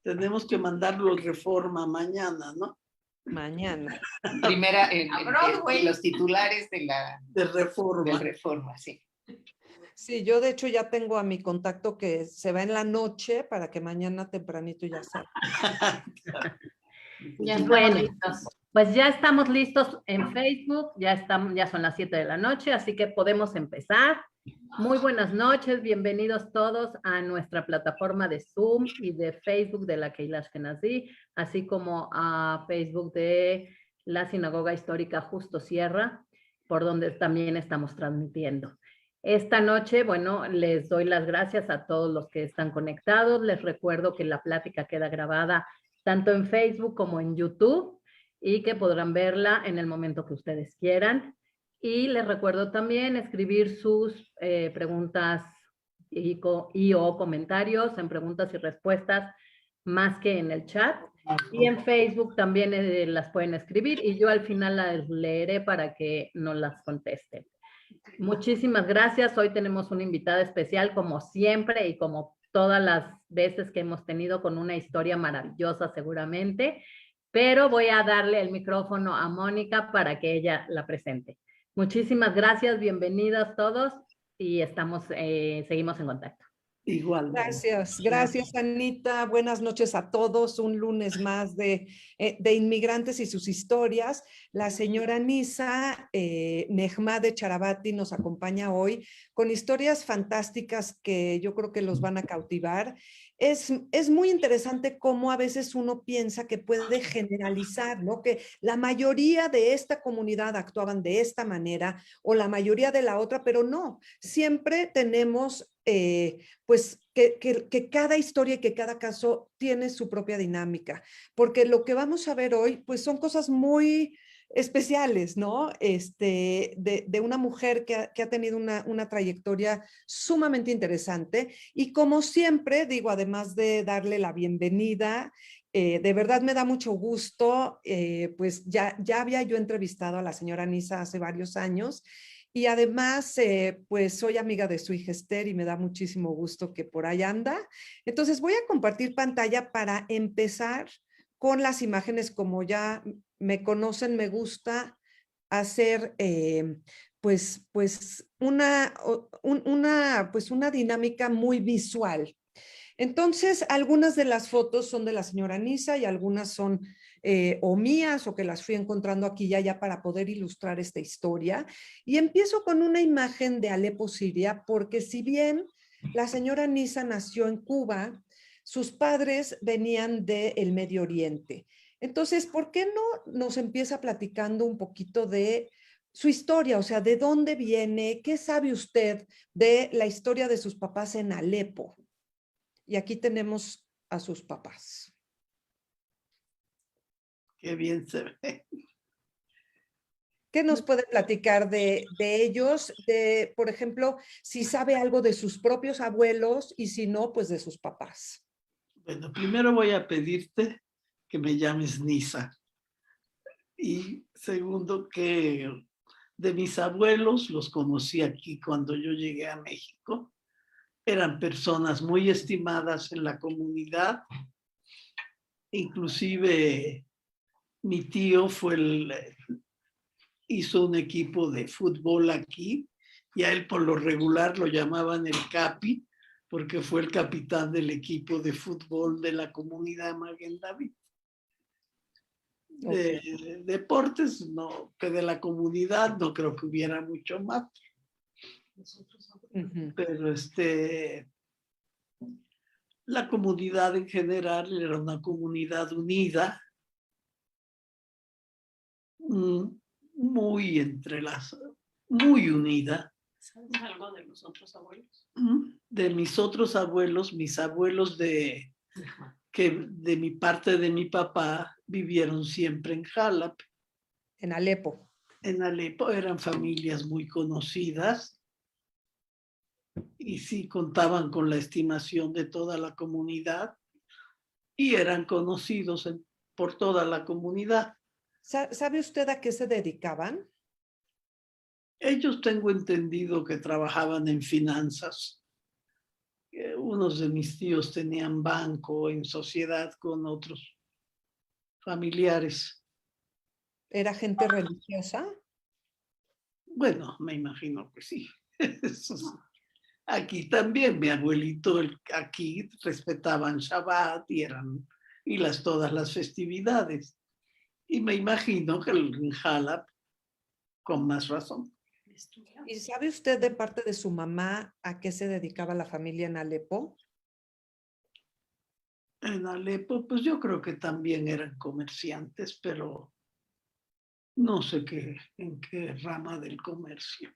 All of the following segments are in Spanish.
Tenemos que mandarlo al Reforma mañana, ¿no? Mañana. Primera, en los titulares De Reforma. del Reforma, sí. Sí, yo de hecho ya tengo a mi contacto que se va en la noche para que mañana tempranito ya salga. Ya estamos listos. Pues ya estamos listos en Facebook, ya son las 7 de la noche, así que podemos empezar. Muy buenas noches, bienvenidos todos a nuestra plataforma de Zoom y de Facebook de la Keilah Ashkenazi, así como a Facebook de la Sinagoga Histórica Justo Sierra, por donde también estamos transmitiendo. Esta noche, bueno, les doy las gracias a todos los que están conectados. Les recuerdo que la plática queda grabada tanto en Facebook como en YouTube y que podrán verla en el momento que ustedes quieran. Y les recuerdo también escribir sus preguntas o comentarios en preguntas y respuestas más que en el chat. Y en Facebook también las pueden escribir y yo al final las leeré para que nos las contesten. Muchísimas gracias. Hoy tenemos una invitada especial como siempre y como todas las veces que hemos tenido, con una historia maravillosa seguramente, pero voy a darle el micrófono a Mónica para que ella la presente. Muchísimas gracias, bienvenidos todos y seguimos en contacto. Igual. Gracias, Anita. Buenas noches a todos. Un lunes más de inmigrantes y sus historias. La señora Nisa Nehmade Charabati nos acompaña hoy con historias fantásticas que yo creo que los van a cautivar. Es muy interesante cómo a veces uno piensa que puede generalizar, ¿no? Que la mayoría de esta comunidad actuaban de esta manera o la mayoría de la otra, pero no. Siempre tenemos pues que cada historia y que cada caso tiene su propia dinámica, porque lo que vamos a ver hoy pues son cosas muy especiales, ¿no? De una mujer que ha tenido una trayectoria sumamente interesante y como siempre, digo, además de darle la bienvenida, de verdad me da mucho gusto, pues ya había yo entrevistado a la señora Nisa hace varios años. Y además, pues soy amiga de su hija Esther y me da muchísimo gusto que por ahí anda. Entonces voy a compartir pantalla para empezar con las imágenes. Como ya me conocen, me gusta hacer pues una dinámica muy visual. Entonces, algunas de las fotos son de la señora Nisa y algunas son o mías o que las fui encontrando aquí y allá para poder ilustrar esta historia. Y empiezo con una imagen de Alepo, Siria, porque si bien la señora Nisa nació en Cuba, sus padres venían del Medio Oriente. Entonces, ¿por qué no nos empieza platicando un poquito de su historia? O sea, ¿de dónde viene? ¿Qué sabe usted de la historia de sus papás en Alepo? Y aquí tenemos a sus papás. Qué bien se ve. ¿Qué nos puede platicar de ellos? Por ejemplo, si sabe algo de sus propios abuelos y si no, pues de sus papás. Bueno, primero voy a pedirte que me llames Nisa. Y segundo, que de mis abuelos, los conocí aquí cuando yo llegué a México. Eran personas muy estimadas en la comunidad. Inclusive mi tío hizo un equipo de fútbol aquí y a él por lo regular lo llamaban el Capi, porque fue el capitán del equipo de fútbol de la comunidad Maguen David. De deportes, no, que de la comunidad no creo que hubiera mucho más. Pero la comunidad en general era una comunidad unida, muy unida. ¿Sabes algo de los otros abuelos? De mis otros abuelos, mis abuelos que de mi parte de mi papá vivieron siempre en Jalap. En Alepo. En Alepo eran familias muy conocidas y sí contaban con la estimación de toda la comunidad y eran conocidos por toda la comunidad. ¿Sabe usted a qué se dedicaban? Ellos tengo entendido que trabajaban en finanzas. unos de mis tíos tenían banco en sociedad con otros familiares. ¿Era gente religiosa? Bueno, me imagino que sí. Eso sí. Aquí también, mi abuelito, aquí respetaban Shabbat y todas las festividades. Y me imagino que en Jalap, con más razón. ¿Y sabe usted de parte de su mamá a qué se dedicaba la familia en Alepo? En Alepo, pues yo creo que también eran comerciantes, pero no sé en qué rama del comercio.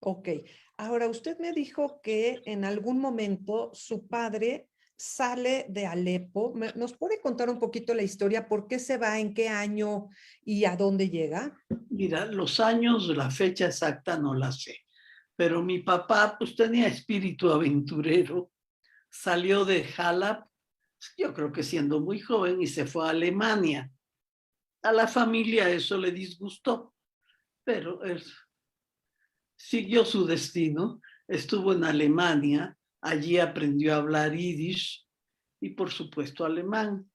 Ok. Ahora, usted me dijo que en algún momento su padre sale de Alepo. ¿Nos puede contar un poquito la historia? ¿Por qué se va? ¿En qué año? ¿Y a dónde llega? Mira, los años, la fecha exacta no la sé, pero mi papá pues tenía espíritu aventurero, salió de Jalap, yo creo que siendo muy joven, y se fue a Alemania. A la familia eso le disgustó, pero él siguió su destino, estuvo en Alemania, allí aprendió a hablar yiddish y por supuesto alemán.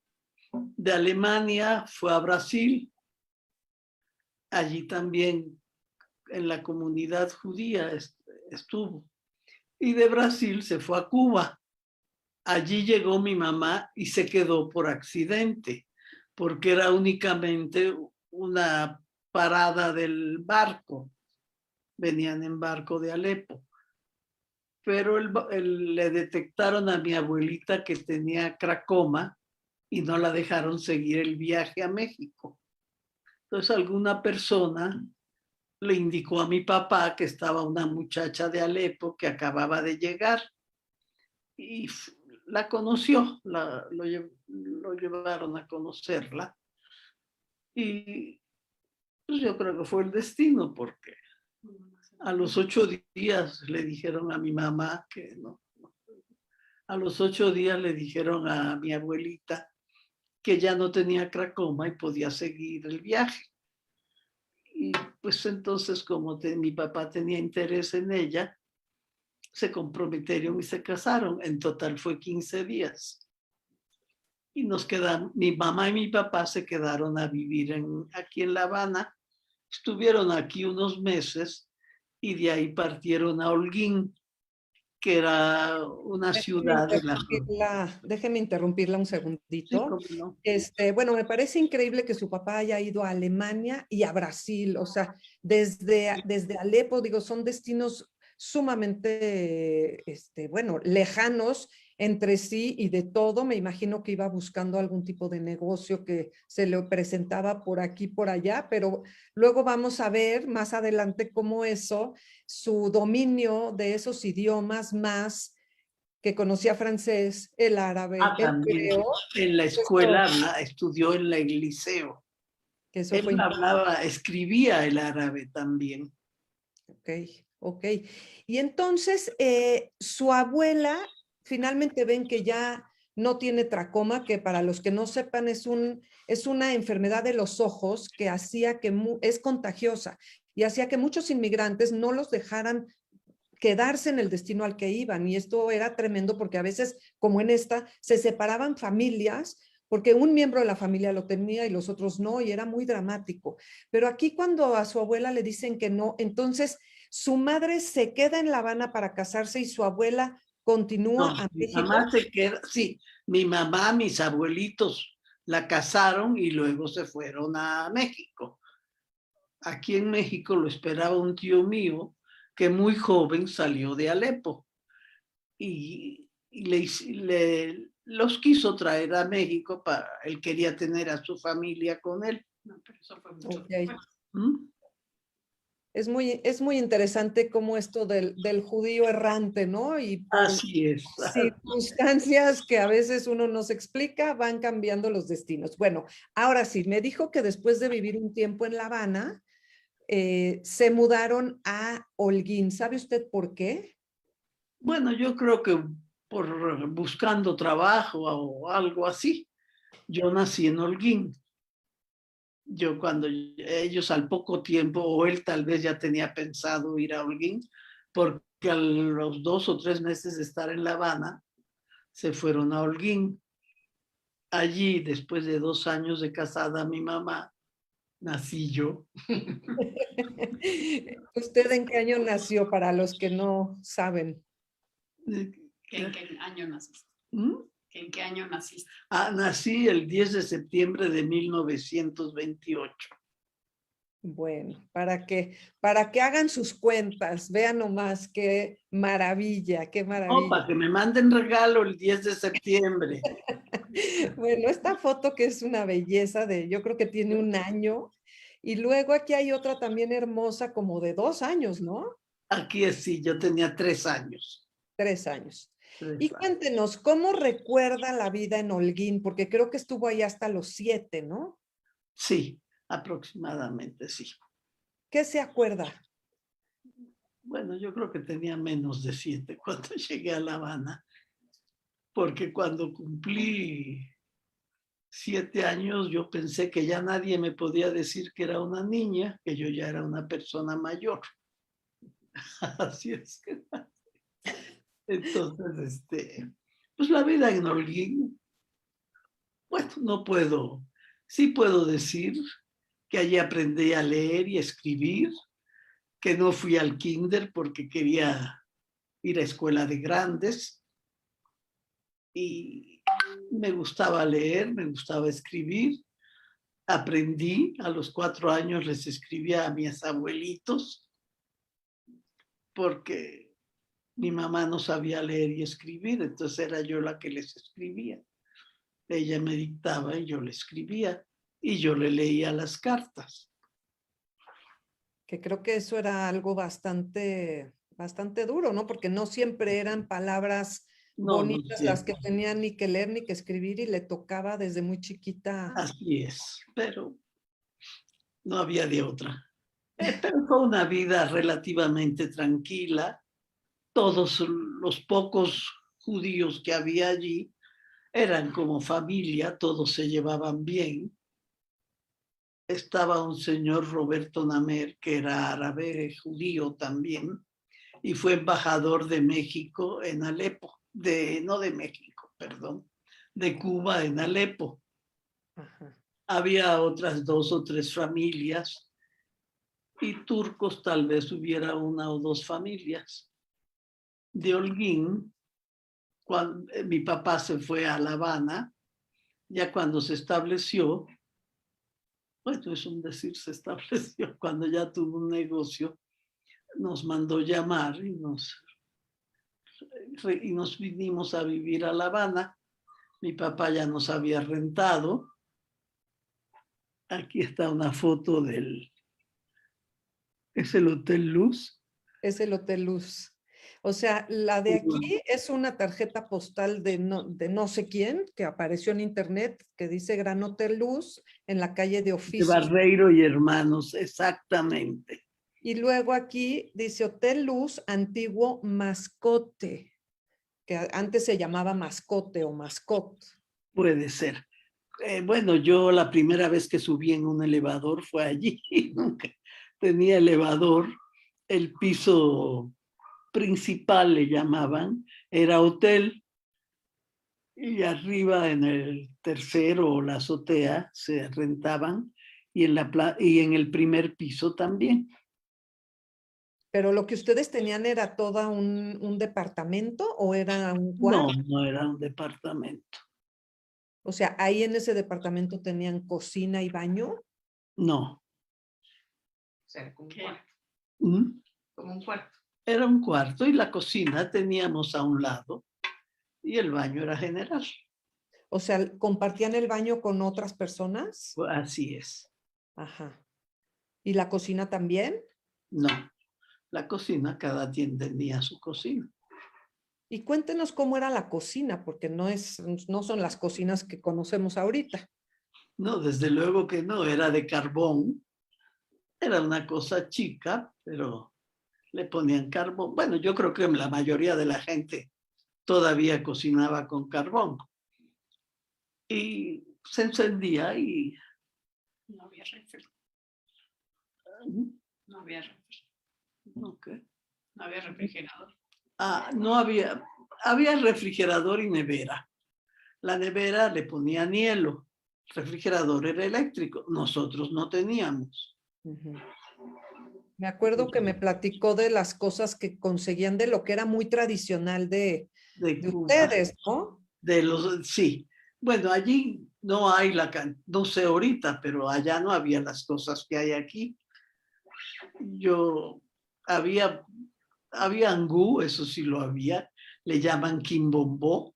De Alemania fue a Brasil, allí también en la comunidad judía estuvo. Y de Brasil se fue a Cuba. Allí llegó mi mamá y se quedó por accidente, porque era únicamente una parada del barco. Venían en barco de Alepo. Pero le detectaron a mi abuelita que tenía cracoma y no la dejaron seguir el viaje a México. Entonces alguna persona le indicó a mi papá que estaba una muchacha de Alepo que acababa de llegar y la conoció, lo llevaron a conocerla y pues yo creo que fue el destino porque a los 8 días le dijeron a mi mamá que no. A los 8 días le dijeron a mi abuelita que ya no tenía cracoma y podía seguir el viaje. Y pues entonces, como mi papá tenía interés en ella, se comprometieron y se casaron. En total fue 15 días. Y nos quedamos, mi mamá y mi papá se quedaron a vivir aquí en La Habana. Estuvieron aquí unos meses y de ahí partieron a Holguín, que era una ciudad de la... Déjeme interrumpirla un segundito. Sí, cómo no. Bueno, me parece increíble que su papá haya ido a Alemania y a Brasil, o sea, desde Alepo, digo, son destinos sumamente, bueno, lejanos entre sí y de todo. Me imagino que iba buscando algún tipo de negocio que se le presentaba por aquí, por allá, pero luego vamos a ver más adelante cómo eso, su dominio de esos idiomas más que conocía francés, el árabe, el También hebreo. en la escuela estudió en el liceo. Que eso Él fue escribía el árabe también. Ok, ok. Y entonces, su abuela, finalmente ven que ya no tiene tracoma, que para los que no sepan es una enfermedad de los ojos que hacía que es contagiosa y hacía que muchos inmigrantes no los dejaran quedarse en el destino al que iban. Y esto era tremendo porque a veces, como en esta, se separaban familias porque un miembro de la familia lo tenía y los otros no, y era muy dramático. Pero aquí cuando a su abuela le dicen que no, entonces su madre se queda en La Habana para casarse y su abuela continúa a Mi México. mamá se queda, sí, mi mamá, mis abuelitos la casaron y luego se fueron a México. Aquí en México lo esperaba un tío mío que muy joven salió de Alepo y los quiso traer a México él quería tener a su familia con él. No, pero eso fue mucho Okay. después. ¿Mm? Es muy interesante cómo esto del judío errante, ¿no? Y por Así es. circunstancias que a veces uno no se explica, van cambiando los destinos. Bueno, ahora sí, me dijo que después de vivir un tiempo en La Habana, se mudaron a Holguín. ¿Sabe usted por qué? Bueno, yo creo que por buscando trabajo o algo así. Yo nací en Holguín. Yo cuando ellos al poco tiempo, o él tal vez ya tenía pensado ir a Holguín, porque que a los 2 o 3 meses de estar en La Habana, se fueron a Holguín. Allí, después de 2 años de casada, mi mamá, nací yo. ¿Usted en qué año nació, para los que no saben? ¿En qué año naciste? ¿Mm? ¿En qué año naciste? Nací el 10 de septiembre de 1928. Bueno, para que hagan sus cuentas, vean nomás qué maravilla, qué No, maravilla. para que me manden regalo el 10 de septiembre. Bueno, esta foto que es una belleza yo creo que tiene 1 año, y luego aquí hay otra también hermosa como de 2 años, ¿no? Aquí sí, yo tenía 3 años. 3 años. 3 Y años. cuéntenos, ¿cómo recuerda la vida en Holguín? Porque creo que estuvo ahí hasta los 7, ¿no? Sí, aproximadamente sí. ¿Qué se acuerda? Bueno, yo creo que tenía menos de 7 cuando llegué a La Habana, porque cuando cumplí 7 años yo pensé que ya nadie me podía decir que era una niña, que yo ya era una persona mayor. Así es que entonces, pues la vida en Holguín, bueno, no puedo, sí puedo decir que allí aprendí a leer y escribir, que no fui al kinder porque quería ir a escuela de grandes y me gustaba leer, me gustaba escribir. Aprendí, a los 4 años les escribía a mis abuelitos porque mi mamá no sabía leer y escribir, entonces era yo la que les escribía. Ella me dictaba y yo le escribía y yo le leía las cartas. Que creo que eso era algo bastante duro, ¿no? Porque no siempre eran palabras No, no bonitas las que siempre. tenían ni que leer ni que escribir, y le tocaba desde muy chiquita. Así es, pero no había de otra. Pero fue una vida relativamente tranquila. Todos los pocos judíos que había allí eran como familia, todos se llevaban bien. Estaba un señor Roberto Namer, que era árabe, judío también, y fue embajador de México en Alepo, no de México, perdón, de Cuba en Alepo. Ajá. Había otras 2 o 3 familias y turcos tal vez hubiera 1 o 2 familias. De Holguín, cuando mi papá se fue a La Habana, ya cuando se estableció, bueno, es un decir, se estableció, cuando ya tuvo un negocio, nos mandó llamar y nos vinimos a vivir a La Habana. Mi papá ya nos había rentado. Aquí está una foto es el Hotel Luz. Es el Hotel Luz. O sea, la de aquí es una tarjeta postal de no sé quién, que apareció en internet, que dice Gran Hotel Luz, en la calle de De Oficios. Barreiro y Hermanos, exactamente. Y luego aquí dice Hotel Luz Antiguo Mascote, que antes se llamaba Mascote o Mascot. Puede ser. Bueno, yo la primera vez que subí en un elevador fue allí. Nunca tenía elevador. El piso principal, le llamaban, era hotel. Y arriba en el tercero o la azotea se rentaban y en el primer piso también. Pero lo que ustedes tenían era todo un departamento, ¿o era un No, cuarto? no era un departamento. O sea, ahí en ese departamento tenían cocina y baño. No. O sea, como un cuarto. ¿Mm? Como un cuarto. Era un cuarto y la cocina teníamos a un lado y el baño era general. O sea, ¿compartían el baño con otras personas? Así es. Ajá. ¿Y la cocina también? No, la cocina, cada quien tenía su cocina. Y cuéntenos cómo era la cocina, porque no son las cocinas que conocemos ahorita. No, desde luego que no, era de carbón. Era una cosa chica, pero le ponían carbón. Bueno, yo creo que la mayoría de la gente todavía cocinaba con carbón. Y se encendía y... No había refri. ¿Mm? No había refri. Ok. No había refrigerador. No había refrigerador y nevera. La nevera le ponían hielo, refrigerador era eléctrico, nosotros no teníamos. Ujú. Me acuerdo que me platicó de las cosas que conseguían de lo que era muy tradicional de De Cuba, ustedes, ¿no? sí. Bueno, allí no hay no sé ahorita, pero allá no había las cosas que hay aquí. Había angú, eso sí lo había, le llaman quimbombó.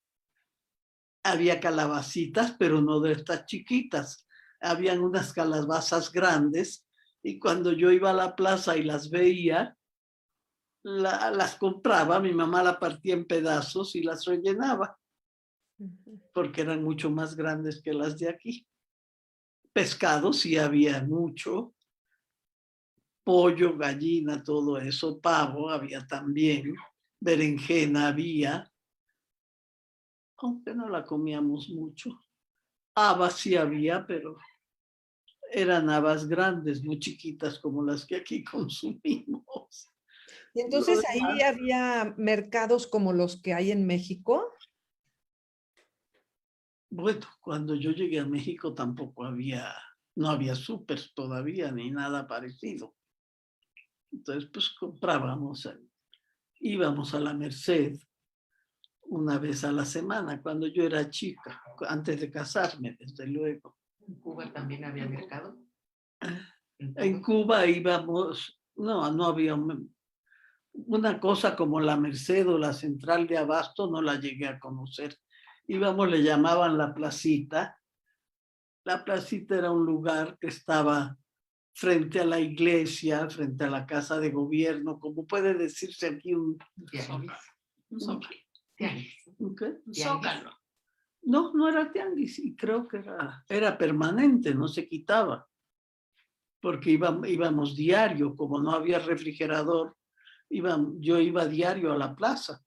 Había calabacitas, pero no de estas chiquitas. Habían unas calabazas grandes y cuando yo iba a la plaza y las veía, las compraba, mi mamá la partía en pedazos y las rellenaba, porque eran mucho más grandes que las de aquí. Pescado sí había mucho, pollo, gallina, todo eso, pavo había también, berenjena había, aunque no la comíamos mucho. Habas sí había, pero eran habas grandes, muy chiquitas como las que aquí consumimos. Y entonces ahí había mercados como los que hay en México. Bueno, cuando yo llegué a México tampoco no había súper todavía ni nada parecido. Entonces, pues comprábamos, íbamos a la Merced una vez a la semana cuando yo era chica, antes de casarme, desde luego. ¿En Cuba también había mercado? En Cuba íbamos, no había una cosa como la Merced o la Central de Abasto, no la llegué a conocer. Íbamos, le llamaban la placita. La placita era un lugar que estaba frente a la iglesia, frente a la casa de gobierno, como puede decirse aquí un Zócalo. ¿qué? Zócalo. No era tianguis, y creo que era permanente, no se quitaba, porque íbamos diario, como no había refrigerador, yo iba diario a la plaza,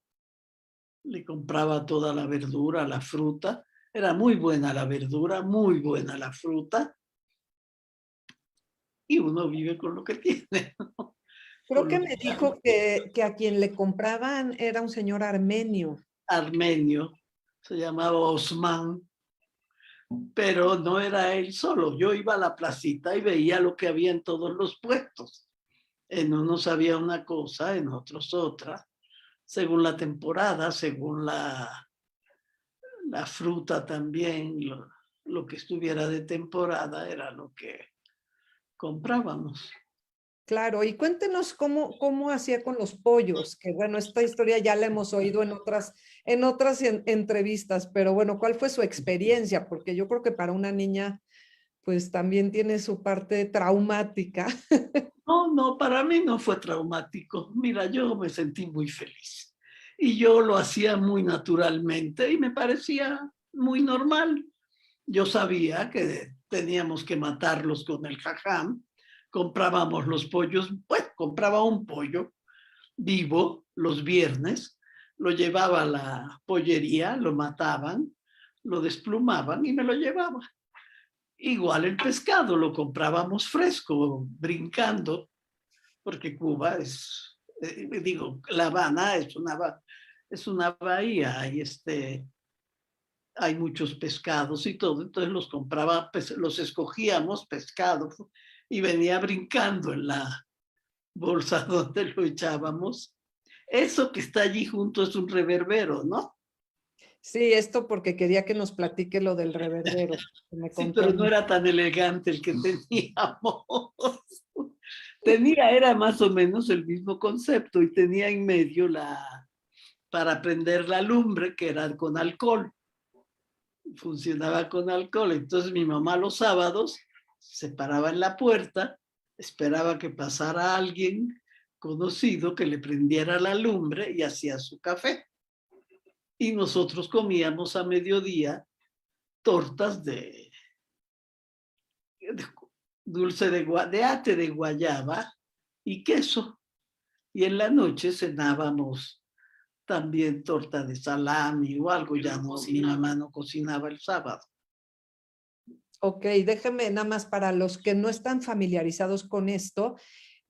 le compraba toda la verdura, la fruta, era muy buena la verdura, muy buena la fruta, y uno vive con lo que tiene, ¿no? Creo que me dijo que a quien le compraban era un señor armenio. Armenio, se llamaba Osman, pero no era él solo. Yo iba a la placita y veía lo que había en todos los puestos. En unos había una cosa, en otros otra, según la temporada, según la fruta también, lo que estuviera de temporada era lo que comprábamos. Claro, y cuéntenos cómo hacía con los pollos, que bueno, esta historia ya la hemos oído en otras entrevistas, pero bueno, ¿cuál fue su experiencia? Porque yo creo que para una niña, pues también tiene su parte traumática. No, para mí no fue traumático. Mira, yo me sentí muy feliz y yo lo hacía muy naturalmente y me parecía muy normal. Yo sabía que teníamos que matarlos con el jajam. Comprábamos los pollos, pues compraba un pollo vivo los viernes, lo llevaba a la pollería, lo mataban, lo desplumaban y me lo llevaba. Igual el pescado, lo comprábamos fresco, brincando, porque Cuba La Habana es una bahía y hay muchos pescados y todo, entonces los compraba, los escogíamos pescado y venía brincando en la bolsa donde lo echábamos. Eso que está allí junto es un reverbero, ¿no? Sí, esto porque quería que nos platique lo del reverbero. Sí, pero no era tan elegante el que teníamos. Era más o menos el mismo concepto y tenía en medio para prender la lumbre, que era con alcohol. Funcionaba con alcohol. Entonces mi mamá los sábados se paraba en la puerta, esperaba que pasara alguien conocido que le prendiera la lumbre y hacía su café. Y nosotros comíamos a mediodía tortas de dulce de ate de guayaba y queso. Y en la noche cenábamos también torta de salami o algo. Ya no, mi mamá no cocinaba el sábado. Ok, déjeme nada más para los que no están familiarizados con esto.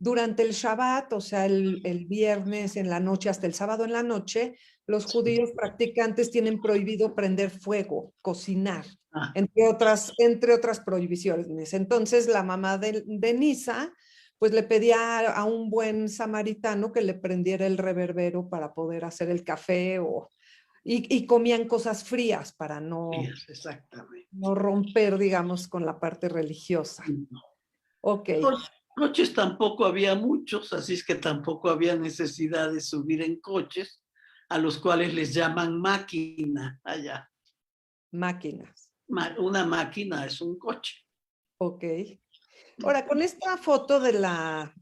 durante el Shabbat, o sea, el viernes en la noche hasta el sábado en la noche, los judíos practicantes tienen prohibido prender fuego, cocinar, Ah, entre otras prohibiciones. Entonces, la mamá de Nisa, pues le pedía a un buen samaritano que le prendiera el reverbero para poder hacer el café y comían cosas frías para exactamente. no romper, digamos, con la parte religiosa. Ok. Coches tampoco había muchos, así es que tampoco había necesidad de subir en coches, a los cuales les llaman máquina allá. Máquinas. Una máquina es un coche. Ok. Ahora, con esta foto de la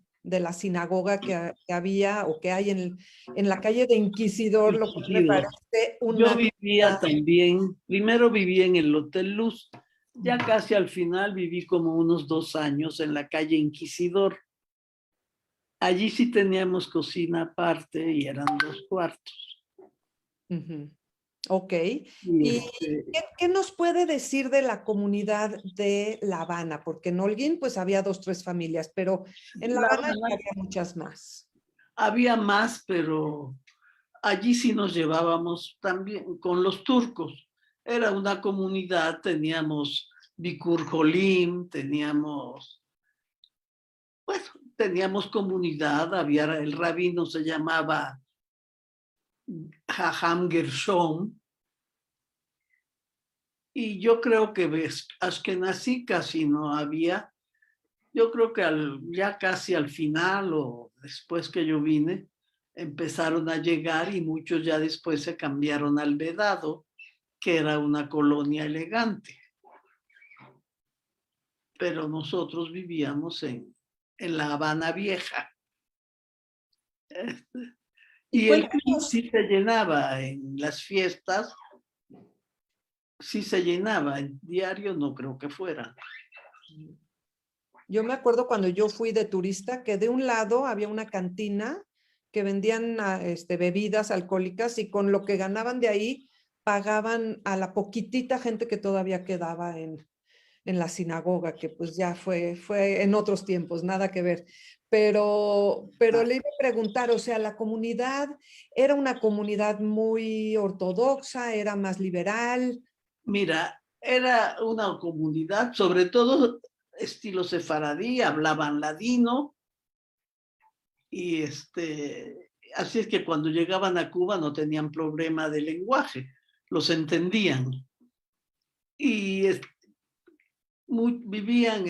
sinagoga que había o que hay en la calle de Inquisidor, lo cual me parece Yo vivía también, primero viví en el Hotel Luz, ya casi al final viví como unos 2 años en la calle Inquisidor. Allí sí teníamos cocina aparte y eran 2 cuartos. Ok. ¿Y qué nos puede decir de la comunidad de La Habana? Porque en Holguín pues había 2, 3 familias, pero en La Habana había muchas más. Había más, pero allí sí nos llevábamos también con los turcos. Era una comunidad, teníamos Bikur Jolim, teníamos comunidad, había el rabino se llamaba Jajam Gershom, y yo creo que Ashkenazí casi no había. Yo creo que ya casi al final o después que yo vine, empezaron a llegar y muchos ya después se cambiaron al Vedado, que era una colonia elegante. Pero nosotros vivíamos en La Habana Vieja. Y el club sí se llenaba en las fiestas, sí se llenaba, en diario no creo que fuera. Yo me acuerdo cuando yo fui de turista que de un lado había una cantina que vendían bebidas alcohólicas y con lo que ganaban de ahí pagaban a la poquitita gente que todavía quedaba en la sinagoga, que pues ya fue en otros tiempos, nada que ver. Pero le iba a preguntar, o sea, la comunidad era una comunidad muy ortodoxa, era más liberal. Mira, era una comunidad, sobre todo estilo sefaradí, hablaban ladino, y así es que cuando llegaban a Cuba no tenían problema de lenguaje, los entendían. Y vivían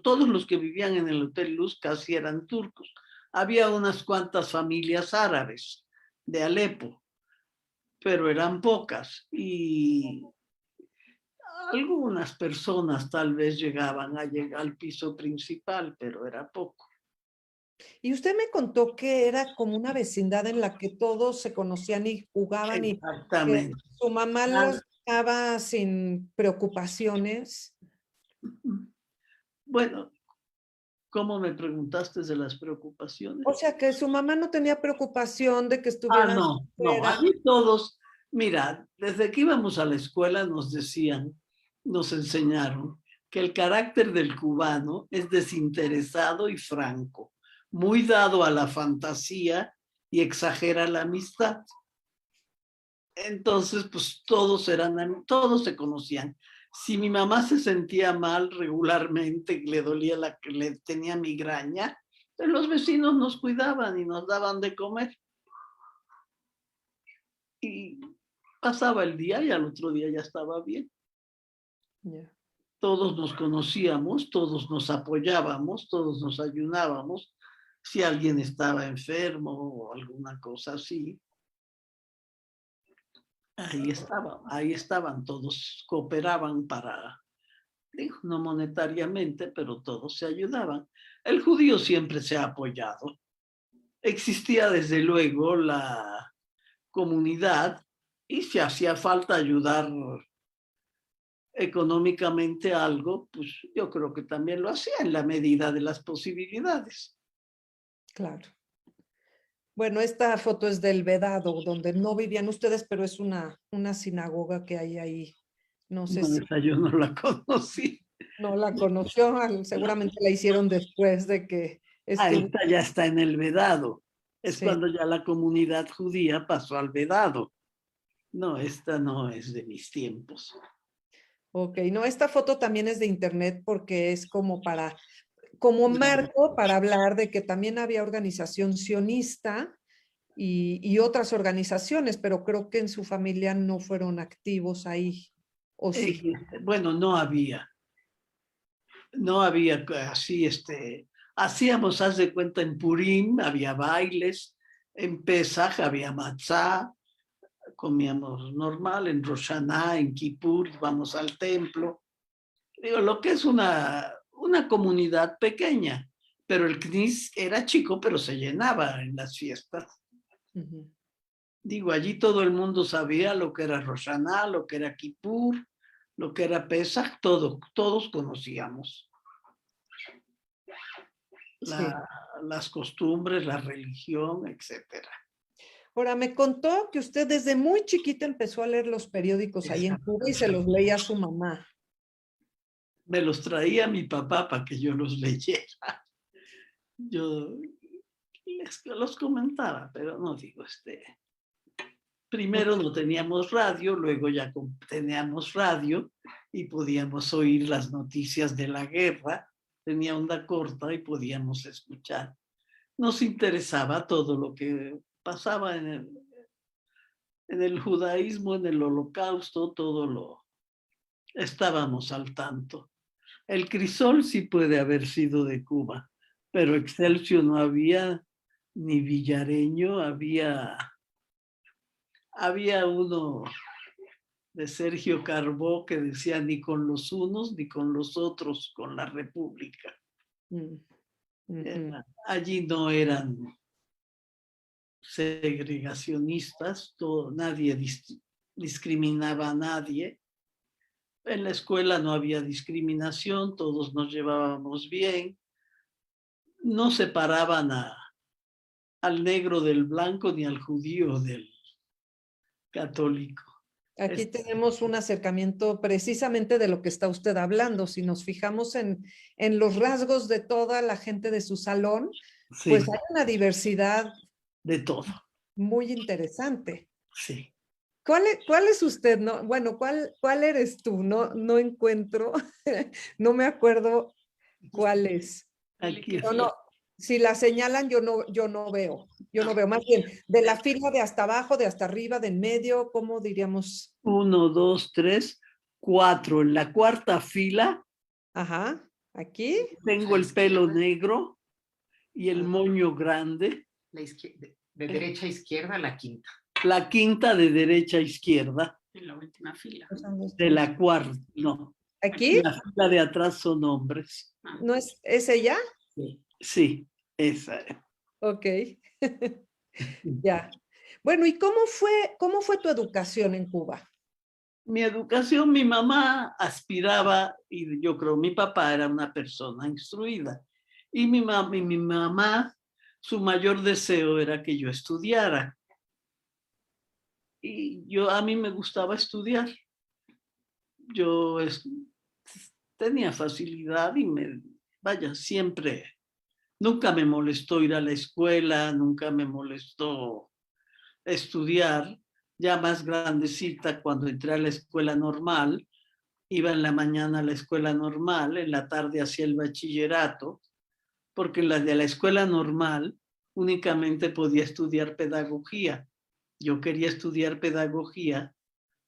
todos los que vivían en el Hotel Luz casi eran turcos. Había unas cuantas familias árabes de Alepo, pero eran pocas, y algunas personas tal vez llegaban a llegar al piso principal, pero era poco. Y usted me contó que era como una vecindad en la que todos se conocían y jugaban y que su mamá los dejaba sin preocupaciones. Bueno, ¿cómo me preguntaste de las preocupaciones? O sea, que su mamá no tenía preocupación de que estuvieran no, allí todos, mira, desde que íbamos a la escuela nos enseñaron que el carácter del cubano es desinteresado y franco, muy dado a la fantasía y exagera la amistad. Entonces, pues todos se conocían. Si mi mamá se sentía mal regularmente, le tenía migraña, pues los vecinos nos cuidaban y nos daban de comer. Y pasaba el día y al otro día ya estaba bien. Yeah. Todos nos conocíamos, todos nos apoyábamos, todos nos ayudábamos. Si alguien estaba enfermo o alguna cosa así, ahí estaban, todos cooperaban no monetariamente, pero todos se ayudaban. El judío siempre se ha apoyado. Existía desde luego la comunidad y si hacía falta ayudar económicamente algo, pues yo creo que también lo hacía en la medida de las posibilidades. Claro. Bueno, esta foto es del Vedado, donde no vivían ustedes, pero es una sinagoga que hay ahí. No sé si... Yo no la conocí. No la conoció, seguramente la hicieron después de que Esta ya está en el vedado. Es Sí. cuando ya la comunidad judía pasó al vedado. No, esta no es de mis tiempos. Ok, no, esta foto también es de internet porque es como marco para hablar de que también había organización sionista y otras organizaciones, pero creo que en su familia no fueron activos ahí, ¿o sí? Bueno, no había así, hacíamos, haz de cuenta, en Purim había bailes, en Pesaj había matzá, comíamos normal, en Rosh Hashanah, en Kippur, íbamos al templo. Digo, lo que es una comunidad pequeña, pero el CNIS era chico, pero se llenaba en las fiestas. Ujú. Digo, allí todo el mundo sabía lo que era Rosh Hashanah, lo que era Kippur, lo que era Pesach, todos conocíamos Sí. las costumbres, la religión, etcétera. Ahora, me contó que usted desde muy chiquita empezó a leer los periódicos ahí en Cuba y se los leía a su mamá. Me los traía mi papá para que yo los leyera. Yo los comentaba, pero no digo, primero no teníamos radio, luego ya teníamos radio y podíamos oír las noticias de la guerra, tenía onda corta y podíamos escuchar. Nos interesaba todo lo que pasaba en el judaísmo, en el holocausto, estábamos al tanto. El crisol sí puede haber sido de Cuba, pero Excelsior no había, ni Villareño, había uno de Sergio Carbó que decía ni con los unos ni con los otros, con la República. Allí no eran segregacionistas, nadie discriminaba a nadie. En la escuela no había discriminación, todos nos llevábamos bien. No separaban al negro del blanco ni al judío del católico. Aquí tenemos un acercamiento precisamente de lo que está usted hablando. Si nos fijamos en los rasgos de toda la gente de su salón, Sí, pues hay una diversidad de todo. muy interesante. Sí. ¿Cuál es usted? No, bueno, ¿cuál eres tú? No encuentro, no me acuerdo cuál es. Aquí No, si la señalan, yo no veo. Yo no veo. Más bien, de la fila de hasta abajo, de hasta arriba, de en medio, ¿cómo diríamos? 1, 2, 3, 4. En la cuarta fila. Ajá, aquí. Tengo el pelo negro y el moño grande. De derecha a izquierda, la quinta. La quinta de derecha a izquierda. En la última fila. De la cuarta, no. ¿Aquí? La fila de atrás son hombres. ¿No es ella? Sí, esa. Ok. Ya. Bueno, ¿y cómo fue tu educación en Cuba? Mi educación, mi mamá aspiraba, y yo creo mi papá era una persona instruida. Y mi mamá, su mayor deseo era que yo estudiara. Y a mí me gustaba estudiar. Yo tenía facilidad y siempre, nunca me molestó ir a la escuela, nunca me molestó estudiar. Ya más grandecita, cuando entré a la escuela normal, iba en la mañana a la escuela normal, en la tarde hacía el bachillerato, porque en la de la escuela normal únicamente podía estudiar pedagogía. Yo quería estudiar pedagogía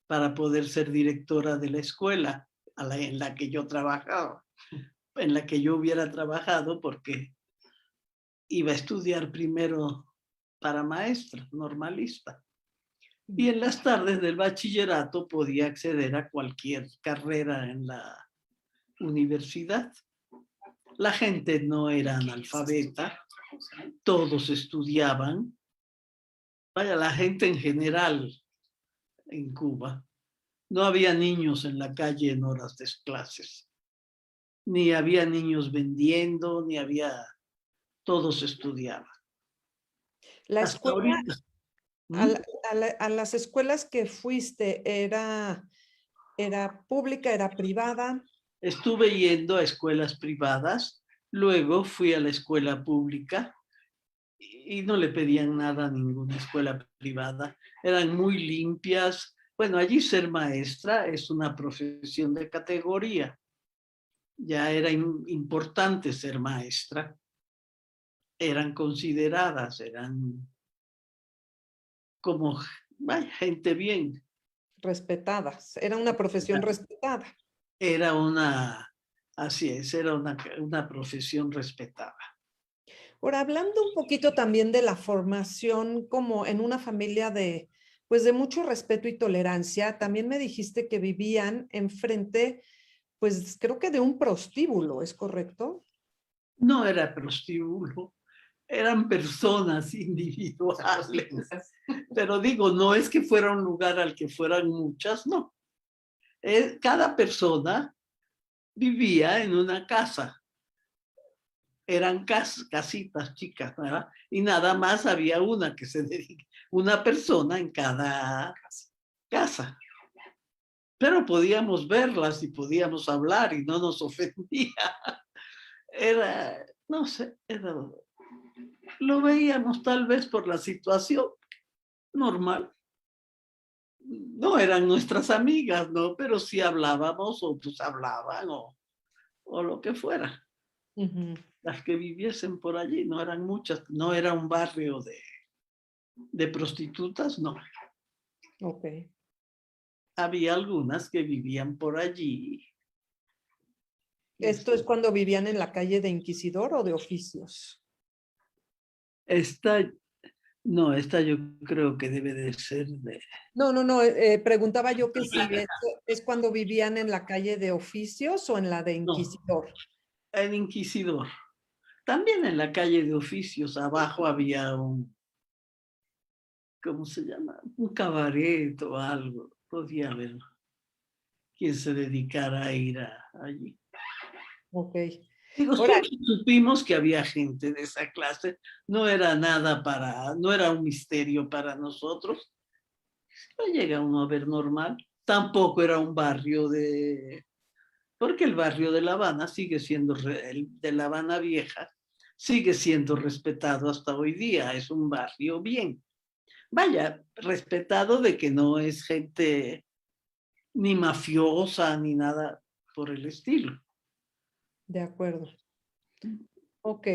para poder ser directora de la escuela en la que yo trabajaba, en la que yo hubiera trabajado, porque iba a estudiar primero para maestra, normalista. Y en las tardes del bachillerato podía acceder a cualquier carrera en la universidad. La gente no era analfabeta, todos estudiaban. La gente en general en Cuba. No había niños en la calle en horas de clases. Ni había niños vendiendo, todos estudiaban. La Hasta escuela, ahorita. a las escuelas que fuiste, ¿era pública, era privada? Estuve yendo a escuelas privadas, Luego fui a la escuela pública y no le pedían nada a ninguna escuela privada. Eran muy limpias. Bueno, allí ser maestra es una profesión de categoría. Ya era importante ser maestra. Eran consideradas, eran como vaya, gente bien. Respetadas. Era una profesión respetada. Era una, así es, era una profesión respetada. Ahora, hablando un poquito también de la formación como en una familia de, pues de mucho respeto y tolerancia, también me dijiste que vivían enfrente, pues creo que de un prostíbulo, ¿es correcto? No era prostíbulo, eran personas individuales. Pero digo, no es que fuera un lugar al que fueran muchas, no. Cada persona vivía en una casa. Eran casitas chicas, ¿verdad? Y nada más había una que se dedica, una persona en cada casa. Pero podíamos verlas y podíamos hablar y no nos ofendía. Era, no sé, lo veíamos tal vez por la situación normal. No eran nuestras amigas, ¿no? Pero sí hablábamos o pues hablaban o lo que fuera. Ujú. Las que viviesen por allí, no eran muchas, no era un barrio de prostitutas, no. Ok. Había algunas que vivían por allí. ¿Esto es cuando vivían en la calle de Inquisidor o de Oficios? Esta, no, esta yo creo que debe de ser No, preguntaba yo que si esto es cuando vivían en la calle de Oficios o en la de no, Inquisidor. en Inquisidor. También en la calle de Oficios, abajo había ¿cómo se llama? Un cabaret o algo. Podía haber quien se dedicara a ir allí. Ok. Digo, Ahora, siempre supimos que había gente de esa clase. No era nada no era un misterio para nosotros. No llega uno a ver normal. Tampoco era un barrio porque el barrio de La Habana sigue siendo, el de La Habana Vieja, sigue siendo respetado hasta hoy día. Es un barrio bien. Vaya, respetado de que no es gente ni mafiosa ni nada por el estilo. de acuerdo. Ok.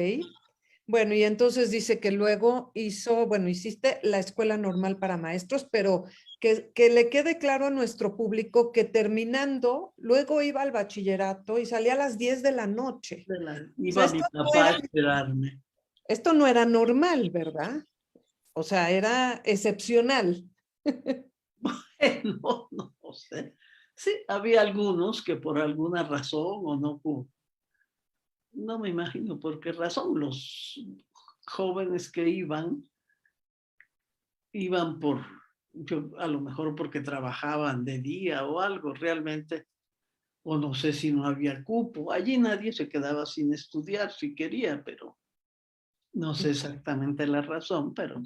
Bueno, y entonces dice que luego hiciste la escuela normal para maestros, pero que le quede claro a nuestro público que terminando, luego iba al bachillerato y salía a las 10 de la noche. O sea, Iba mi papá a esperarme. esto no era normal, ¿verdad? O sea, era excepcional. No sé. Sí, había algunos que por alguna razón o no me imagino por qué razón, los jóvenes que iban a lo mejor porque trabajaban de día o algo realmente, o no sé si no había cupo. Allí nadie se quedaba sin estudiar si quería, pero no sé exactamente la razón, pero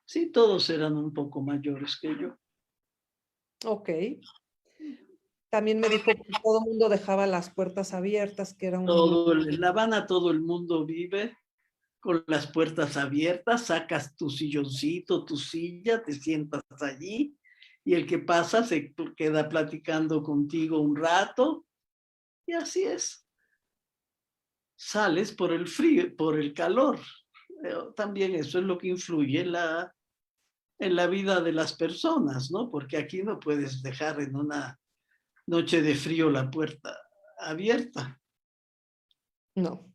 sí, todos eran un poco mayores que yo. Ok. También me dijo que todo el mundo dejaba las puertas abiertas, que era un... En La Habana todo el mundo vive con las puertas abiertas, sacas tu silloncito, tu silla, te sientas allí y el que pasa se queda platicando contigo un rato y así es. Sales por el frío, por el calor. También eso es lo que influye en la vida de las personas, ¿no? Porque aquí no puedes dejar en una noche de frío la puerta abierta. No,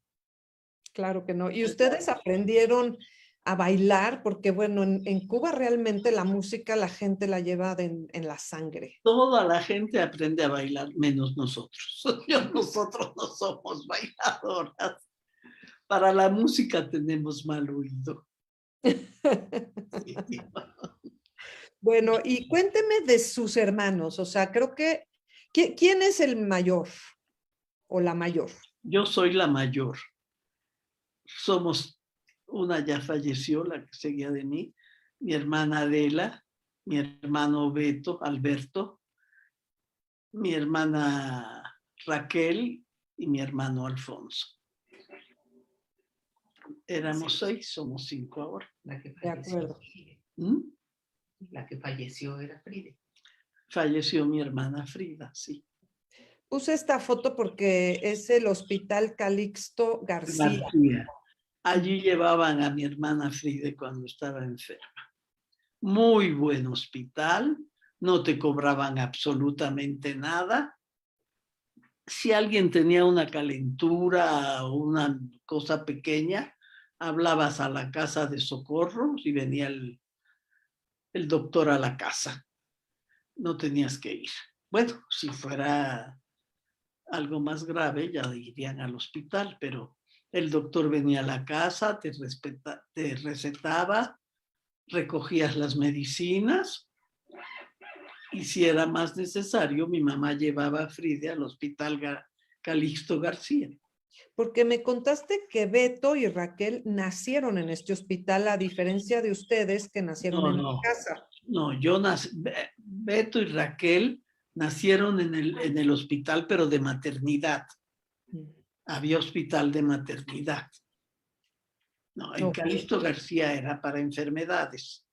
claro que no. ¿Y ustedes aprendieron a bailar? Porque bueno, en Cuba realmente la música la gente la lleva en la sangre. Toda la gente aprende a bailar, menos nosotros. Nosotros no somos bailadoras. Para la música tenemos mal oído. Sí. Bueno, y cuénteme de sus hermanos. O sea, creo que, ¿quién es el mayor o la mayor? Yo soy la mayor. Somos, una ya falleció, la que seguía de mí, mi hermana Adela, mi hermano Alberto, mi hermana Raquel y mi hermano Alfonso. Éramos 6, somos 5 ahora. La que De falleció. acuerdo. ¿Mm? La que falleció era Fride. Falleció mi hermana Frida, sí. Puse esta foto porque es el Hospital Calixto García. García. Allí llevaban a mi hermana Frida cuando estaba enferma. Muy buen hospital, no te cobraban absolutamente nada. Si alguien tenía una calentura o una cosa pequeña, hablabas a la casa de socorro y venía el doctor a la casa. No tenías que ir. Bueno, si fuera algo más grave, ya irían al hospital, pero el doctor venía a la casa, te recetaba, recogías las medicinas y si era más necesario, mi mamá llevaba a Frida al hospital Calixto García. Porque me contaste que Beto y Raquel nacieron en este hospital, a diferencia de ustedes que nacieron en la casa. No, Beto y Raquel nacieron en el hospital, pero de maternidad. Había hospital de maternidad. No, en Calixto García era para enfermedades.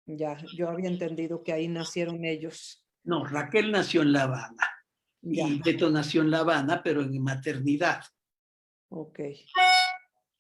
Ya, yo había entendido que ahí nacieron ellos. No, Raquel nació en La Habana. Ya. Y Beto nació en La Habana, pero en maternidad. Ok.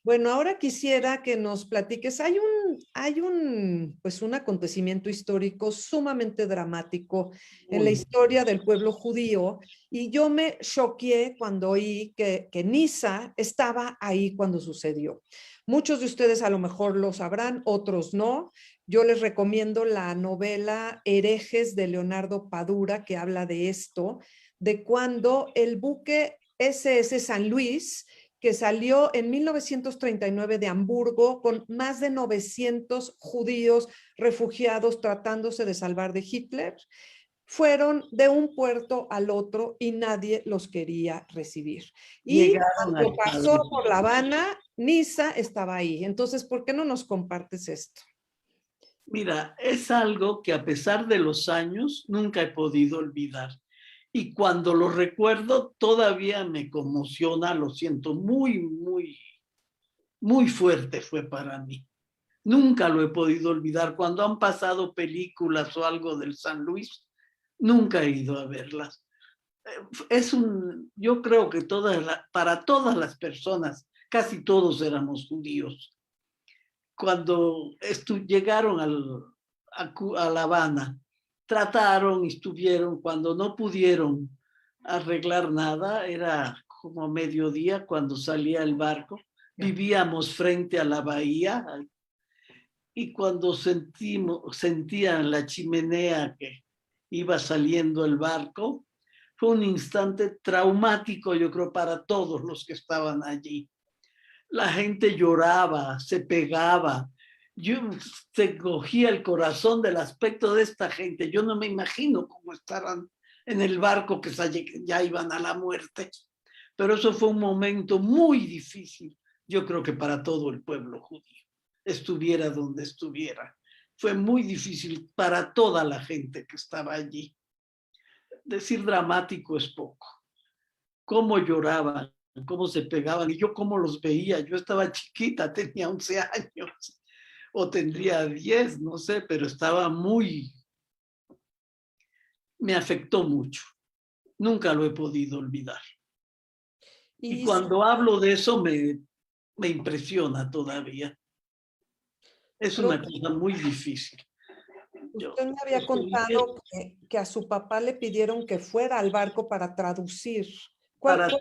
Bueno, ahora quisiera que nos platiques. Hay un acontecimiento histórico sumamente dramático en la historia del pueblo judío y yo me choqué cuando oí que Nisa estaba ahí cuando sucedió. Muchos de ustedes a lo mejor lo sabrán, otros no. Yo les recomiendo la novela Herejes de Leonardo Padura, que habla de esto, de cuando el buque SS San Luis, que salió en 1939 de Hamburgo con más de 900 judíos refugiados tratándose de salvar de Hitler, fueron de un puerto al otro y nadie los quería recibir. Y cuando pasó por La Habana, Nisa estaba ahí. Entonces, ¿por qué no nos compartes esto? Mira, es algo que a pesar de los años nunca he podido olvidar. Y cuando lo recuerdo todavía me conmociona, lo siento muy, muy, muy fuerte fue para mí. Nunca lo he podido olvidar. Cuando han pasado películas o algo del San Luis, nunca he ido a verlas. Yo creo que para todas las personas, casi todos éramos judíos. Cuando llegaron a La Habana, trataron, estuvieron, cuando no pudieron arreglar nada, era como mediodía cuando salía el barco, vivíamos frente a la bahía y cuando sentían la chimenea que iba saliendo el barco, fue un instante traumático, yo creo, para todos los que estaban allí. La gente lloraba, se pegaba. Se cogía el corazón del aspecto de esta gente. Yo no me imagino cómo estarán en el barco que ya iban a la muerte. Pero eso fue un momento muy difícil, yo creo que para todo el pueblo judío, estuviera donde estuviera. Fue muy difícil para toda la gente que estaba allí. Decir dramático es poco. Cómo lloraban, cómo se pegaban, y yo cómo los veía. Yo estaba chiquita, tenía 11 años, o tendría 10, no sé, pero estaba me afectó mucho. Nunca lo he podido olvidar. Y cuando hablo de eso me impresiona todavía. Es una cosa muy difícil. Usted me había contado que a su papá le pidieron que fuera al barco para traducir. ¿Cuál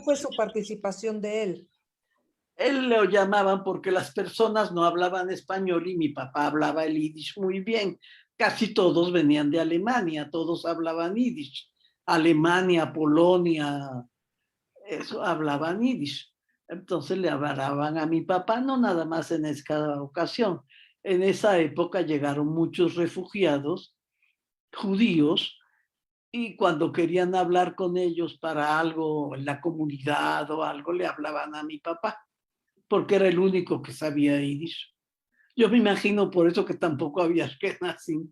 fue su participación de él? Él lo llamaban porque las personas no hablaban español y mi papá hablaba el yiddish muy bien. Casi todos venían de Alemania, todos hablaban yiddish. Alemania, Polonia, eso hablaban yiddish. Entonces le hablaban a mi papá, no nada más en esta ocasión. En esa época llegaron muchos refugiados judíos y cuando querían hablar con ellos para algo en la comunidad o algo, le hablaban a mi papá, porque era el único que sabía yiddish. Yo me imagino por eso que tampoco había ashkenazim.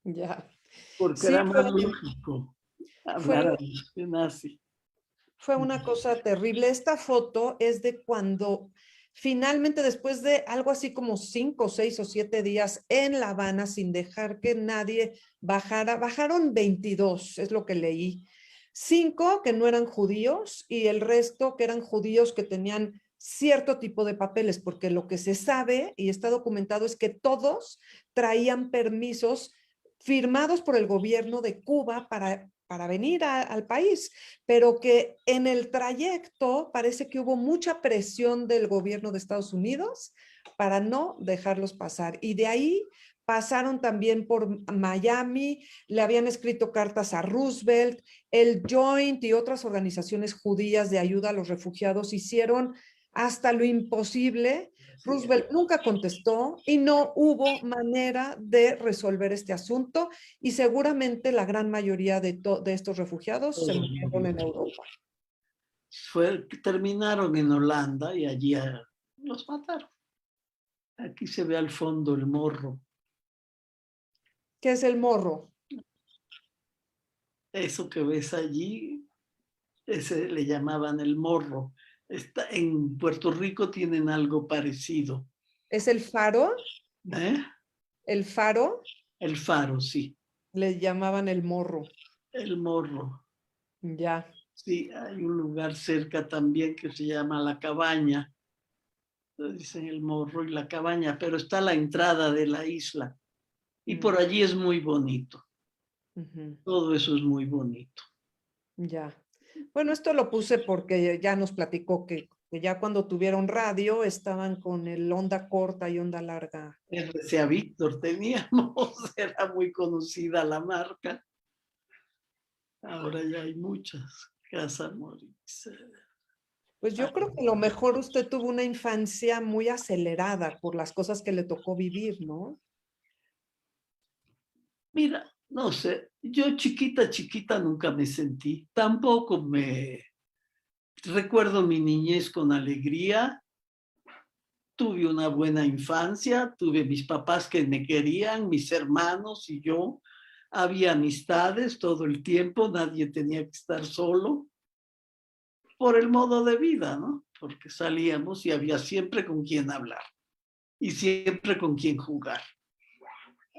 Ya. Porque sí, era más lógico hablar ashkenazi. Fue una cosa terrible. Esta foto es de cuando finalmente después de algo así como 5, 6 o 7 días en La Habana sin dejar que nadie bajara, bajaron 22, es lo que leí. 5 que no eran judíos y el resto que eran judíos que tenían cierto tipo de papeles, porque lo que se sabe y está documentado es que todos traían permisos firmados por el gobierno de Cuba para venir al país, pero que en el trayecto parece que hubo mucha presión del gobierno de Estados Unidos para no dejarlos pasar. Y de ahí pasaron también por Miami, le habían escrito cartas a Roosevelt, el Joint y otras organizaciones judías de ayuda a los refugiados hicieron hasta lo imposible. Roosevelt nunca contestó y no hubo manera de resolver este asunto y seguramente la gran mayoría de estos refugiados se murieron en Europa. Terminaron en Holanda y allí los mataron. Aquí se ve al fondo el morro. ¿Qué es el morro? Eso que ves allí, ese le llamaban el morro. En Puerto Rico tienen algo parecido. ¿Es el faro? ¿Eh? El faro El faro, sí. le llamaban el morro. El morro. Ya. Sí, hay un lugar cerca también que se llama La Cabaña. Dicen el morro y La Cabaña, pero está a la entrada de la isla. Y por allí es muy bonito. Todo eso es muy bonito. Ya. Bueno, esto lo puse porque ya nos platicó que ya cuando tuvieron radio estaban con el onda corta y onda larga. RCA Víctor teníamos, era muy conocida la marca. Ahora ya hay muchas. Casa Moritz. Pues yo creo que a lo mejor usted tuvo una infancia muy acelerada por las cosas que le tocó vivir, ¿no? Mira, no sé, yo chiquita nunca me sentí. Tampoco me recuerdo mi niñez con alegría. Tuve una buena infancia, tuve mis papás que me querían, mis hermanos y yo. Había amistades todo el tiempo, nadie tenía que estar solo por el modo de vida, ¿no? Porque salíamos y había siempre con quien hablar y siempre con quien jugar.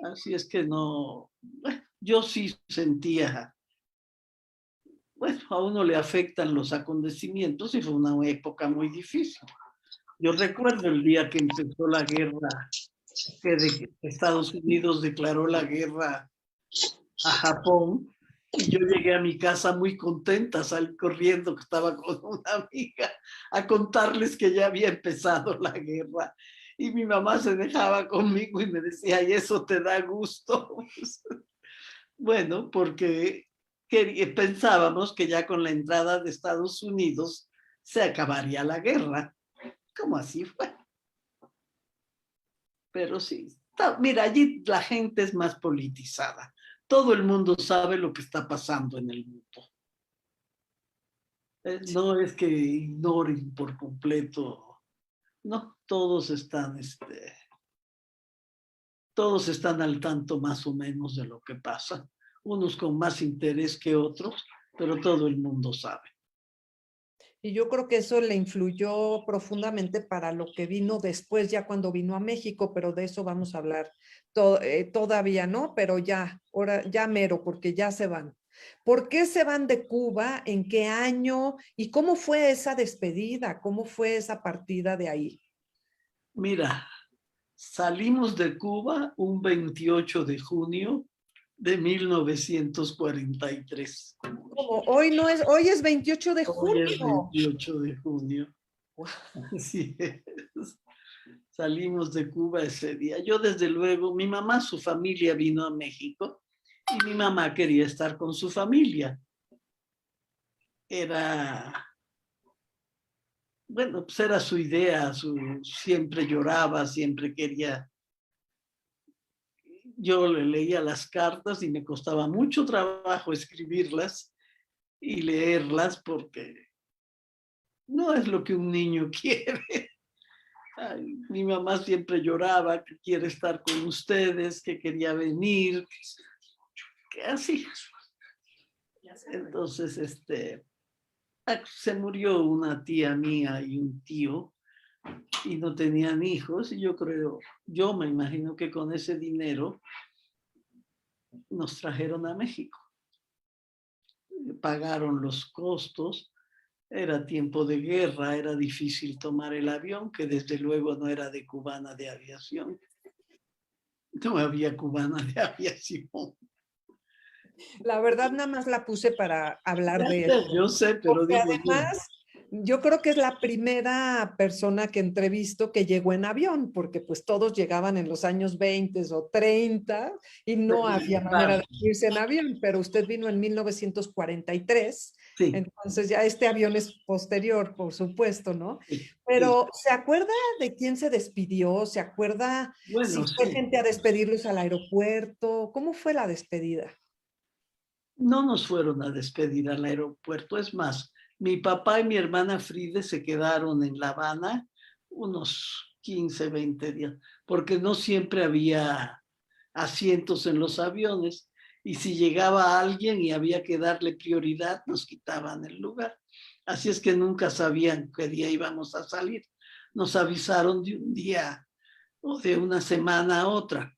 Así es que no, yo sí sentía, bueno, a uno le afectan los acontecimientos y fue una época muy difícil. Yo recuerdo el día que empezó la guerra, que Estados Unidos declaró la guerra a Japón, y yo llegué a mi casa muy contenta, salí corriendo, que estaba con una amiga, a contarles que ya había empezado la guerra. Y mi mamá se dejaba conmigo y me decía, ¿y eso te da gusto? Bueno, porque pensábamos que ya con la entrada de Estados Unidos se acabaría la guerra. ¿Cómo así fue? Pero sí, mira, allí la gente es más politizada. Todo el mundo sabe lo que está pasando en el mundo. No es que ignoren por completo, no, todos están al tanto más o menos de lo que pasa, unos con más interés que otros, pero todo el mundo sabe. Y yo creo que eso le influyó profundamente para lo que vino después, ya cuando vino a México, pero de eso vamos a hablar todavía, ¿no? Pero ya, ahora ya mero, porque ya se van. ¿Por qué se van de Cuba? ¿En qué año? ¿Y cómo fue esa despedida? ¿Cómo fue esa partida de ahí? Mira, salimos de Cuba un 28 de junio de 1943. ¿Cómo? Hoy es 28 de Hoy junio. es 28 de junio. Así es. Salimos de Cuba ese día. Yo, desde luego, mi mamá, su familia vino a México y mi mamá quería estar con su familia. Bueno, pues era su idea, siempre lloraba, siempre quería. Yo le leía las cartas y me costaba mucho trabajo escribirlas y leerlas porque no es lo que un niño quiere. Ay, mi mamá siempre lloraba que quiere estar con ustedes, que quería venir, que así. Entonces, se murió una tía mía y un tío y no tenían hijos, y yo me imagino que con ese dinero nos trajeron a México. Pagaron los costos, era tiempo de guerra, era difícil tomar el avión, que desde luego no era de Cubana de Aviación. No había Cubana de Aviación. La verdad, nada más la puse para hablar de eso. Yo sé, pero Porque digo además, yo creo que es la primera persona que entrevisto que llegó en avión, porque pues todos llegaban en los años 20 o 30 y no había manera de irse en avión, pero usted vino en 1943, sí, entonces ya este avión es posterior, por supuesto, ¿no? sí, Pero ¿se acuerda de quién se despidió? ¿Se acuerda bueno, si fue sí. gente a despedirlos al aeropuerto? ¿Cómo fue la despedida? No nos fueron a despedir al aeropuerto. Es más, mi papá y mi hermana Fride se quedaron en La Habana unos 15, 20 días, porque no siempre había asientos en los aviones y si llegaba alguien y había que darle prioridad, nos quitaban el lugar. Así es que nunca sabían qué día íbamos a salir. Nos avisaron de un día o de una semana a otra.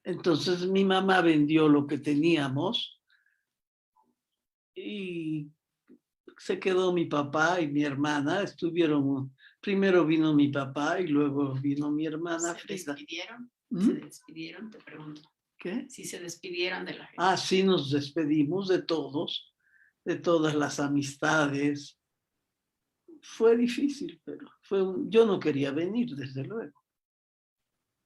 Entonces mi mamá vendió lo que teníamos y se quedó mi papá y mi hermana. Primero vino mi papá y luego vino mi hermana ¿Se Frida. despidieron? ¿Mm? ¿Se despidieron? Te pregunto. ¿Qué? Si se despidieron de la gente. Ah, sí, nos despedimos de todos, de todas las amistades. Fue difícil, pero yo no quería venir, desde luego.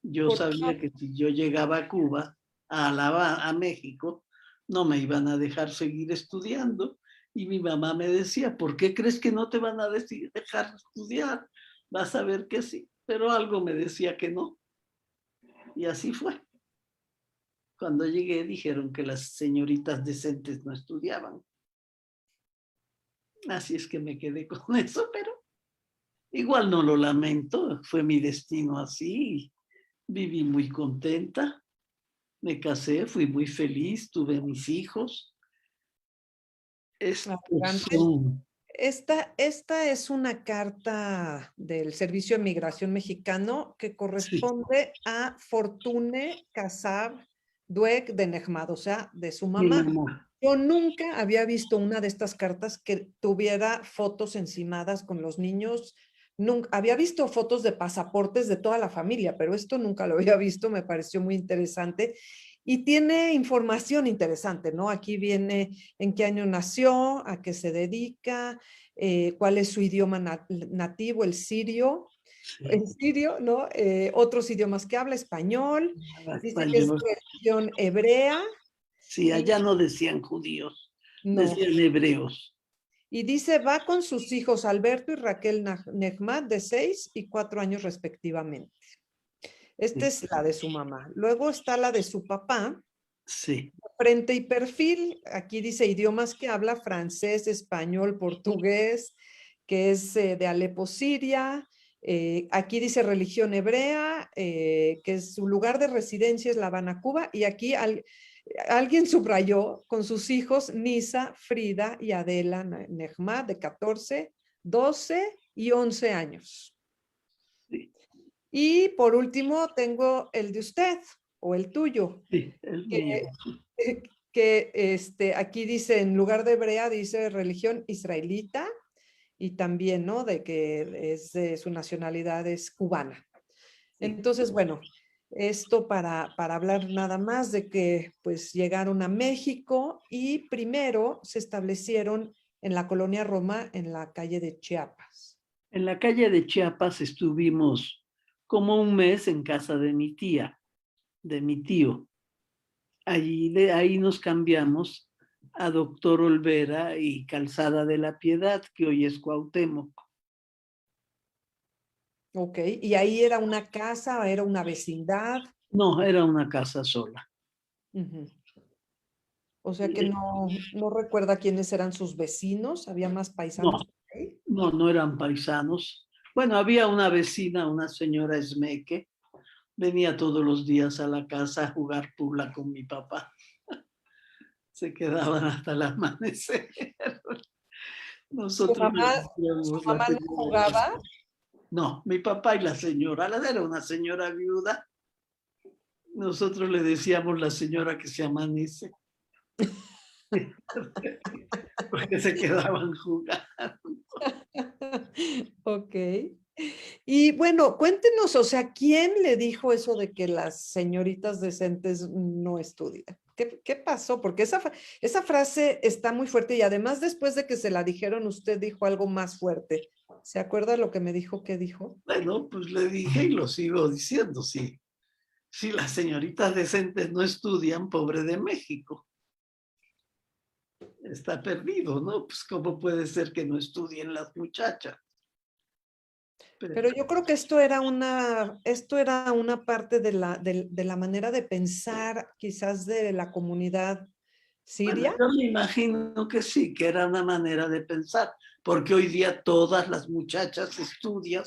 Yo sabía que si yo llegaba a Cuba, a México, no me iban a dejar seguir estudiando. Y mi mamá me decía, ¿por qué crees que no te van a dejar estudiar? Vas a ver que sí. Pero algo me decía que no. Y así fue. Cuando llegué dijeron que las señoritas decentes no estudiaban. Así es que me quedé con eso, pero igual no lo lamento. Fue mi destino así. Viví muy contenta. Me casé, fui muy feliz, tuve mis hijos. Esta es una carta del Servicio de Migración Mexicano que corresponde a Fortune Casab Duec de Nehmad, o sea, de su mamá. Yo nunca había visto una de estas cartas que tuviera fotos encimadas con los niños. Nunca, había visto fotos de pasaportes de toda la familia, pero esto nunca lo había visto, me pareció muy interesante. Y tiene información interesante, ¿no? Aquí viene en qué año nació, a qué se dedica, cuál es su idioma nativo, el sirio, ¿no? Otros idiomas que habla, español, dice que es religión hebrea. Sí, allá no decían judíos, no. Decían hebreos. Y dice, va con sus hijos Alberto y Raquel Nehmad, de 6 y 4 años respectivamente. Esta es la de su mamá. Luego está la de su papá. Sí. Frente y perfil, aquí dice idiomas que habla, francés, español, portugués, que es de Alepo, Siria. Aquí dice religión hebrea, que es su lugar de residencia es La Habana, Cuba. Y aquí alguien subrayó con sus hijos Nisa, Frida y Adela Nehmad, de 14, 12 y 11 años. Sí. Y por último tengo el de usted o el tuyo. Sí, el mío. Que aquí dice, en lugar de hebrea, dice religión israelita y también, ¿no? De que su nacionalidad es cubana. Entonces, bueno, esto para hablar nada más de que pues llegaron a México y primero se establecieron en la colonia Roma, en la calle de Chiapas. En la calle de Chiapas estuvimos como un mes en casa de mi tía, de mi tío. De ahí nos cambiamos a Doctor Olvera y Calzada de la Piedad, que hoy es Cuauhtémoc. Ok, ¿y ahí era una casa, era una vecindad? No, era una casa sola. O sea que no recuerda quiénes eran sus vecinos, ¿había más paisanos? No eran paisanos. Bueno, había una vecina, una señora Esmeque, venía todos los días a la casa a jugar pula con mi papá. Se quedaban hasta el amanecer. Nosotros ¿Su mamá no jugaba? No, mi papá y la señora, la era una señora viuda. Nosotros le decíamos la señora que se amanece. Porque se quedaban jugando. Ok. Y bueno, cuéntenos, o sea, ¿quién le dijo eso de que las señoritas decentes no estudian? ¿Qué pasó? Porque esa frase está muy fuerte y además después de que se la dijeron, usted dijo algo más fuerte. ¿Se acuerda lo que me dijo? ¿Qué dijo? Bueno, pues le dije y lo sigo diciendo, sí. Si las señoritas decentes no estudian, pobre de México. Está perdido, ¿no? Pues cómo puede ser que no estudien las muchachas. Pero yo creo que esto era una parte de la manera de pensar quizás de la comunidad siria. Bueno, yo me imagino que sí, que era una manera de pensar, porque hoy día todas las muchachas estudian,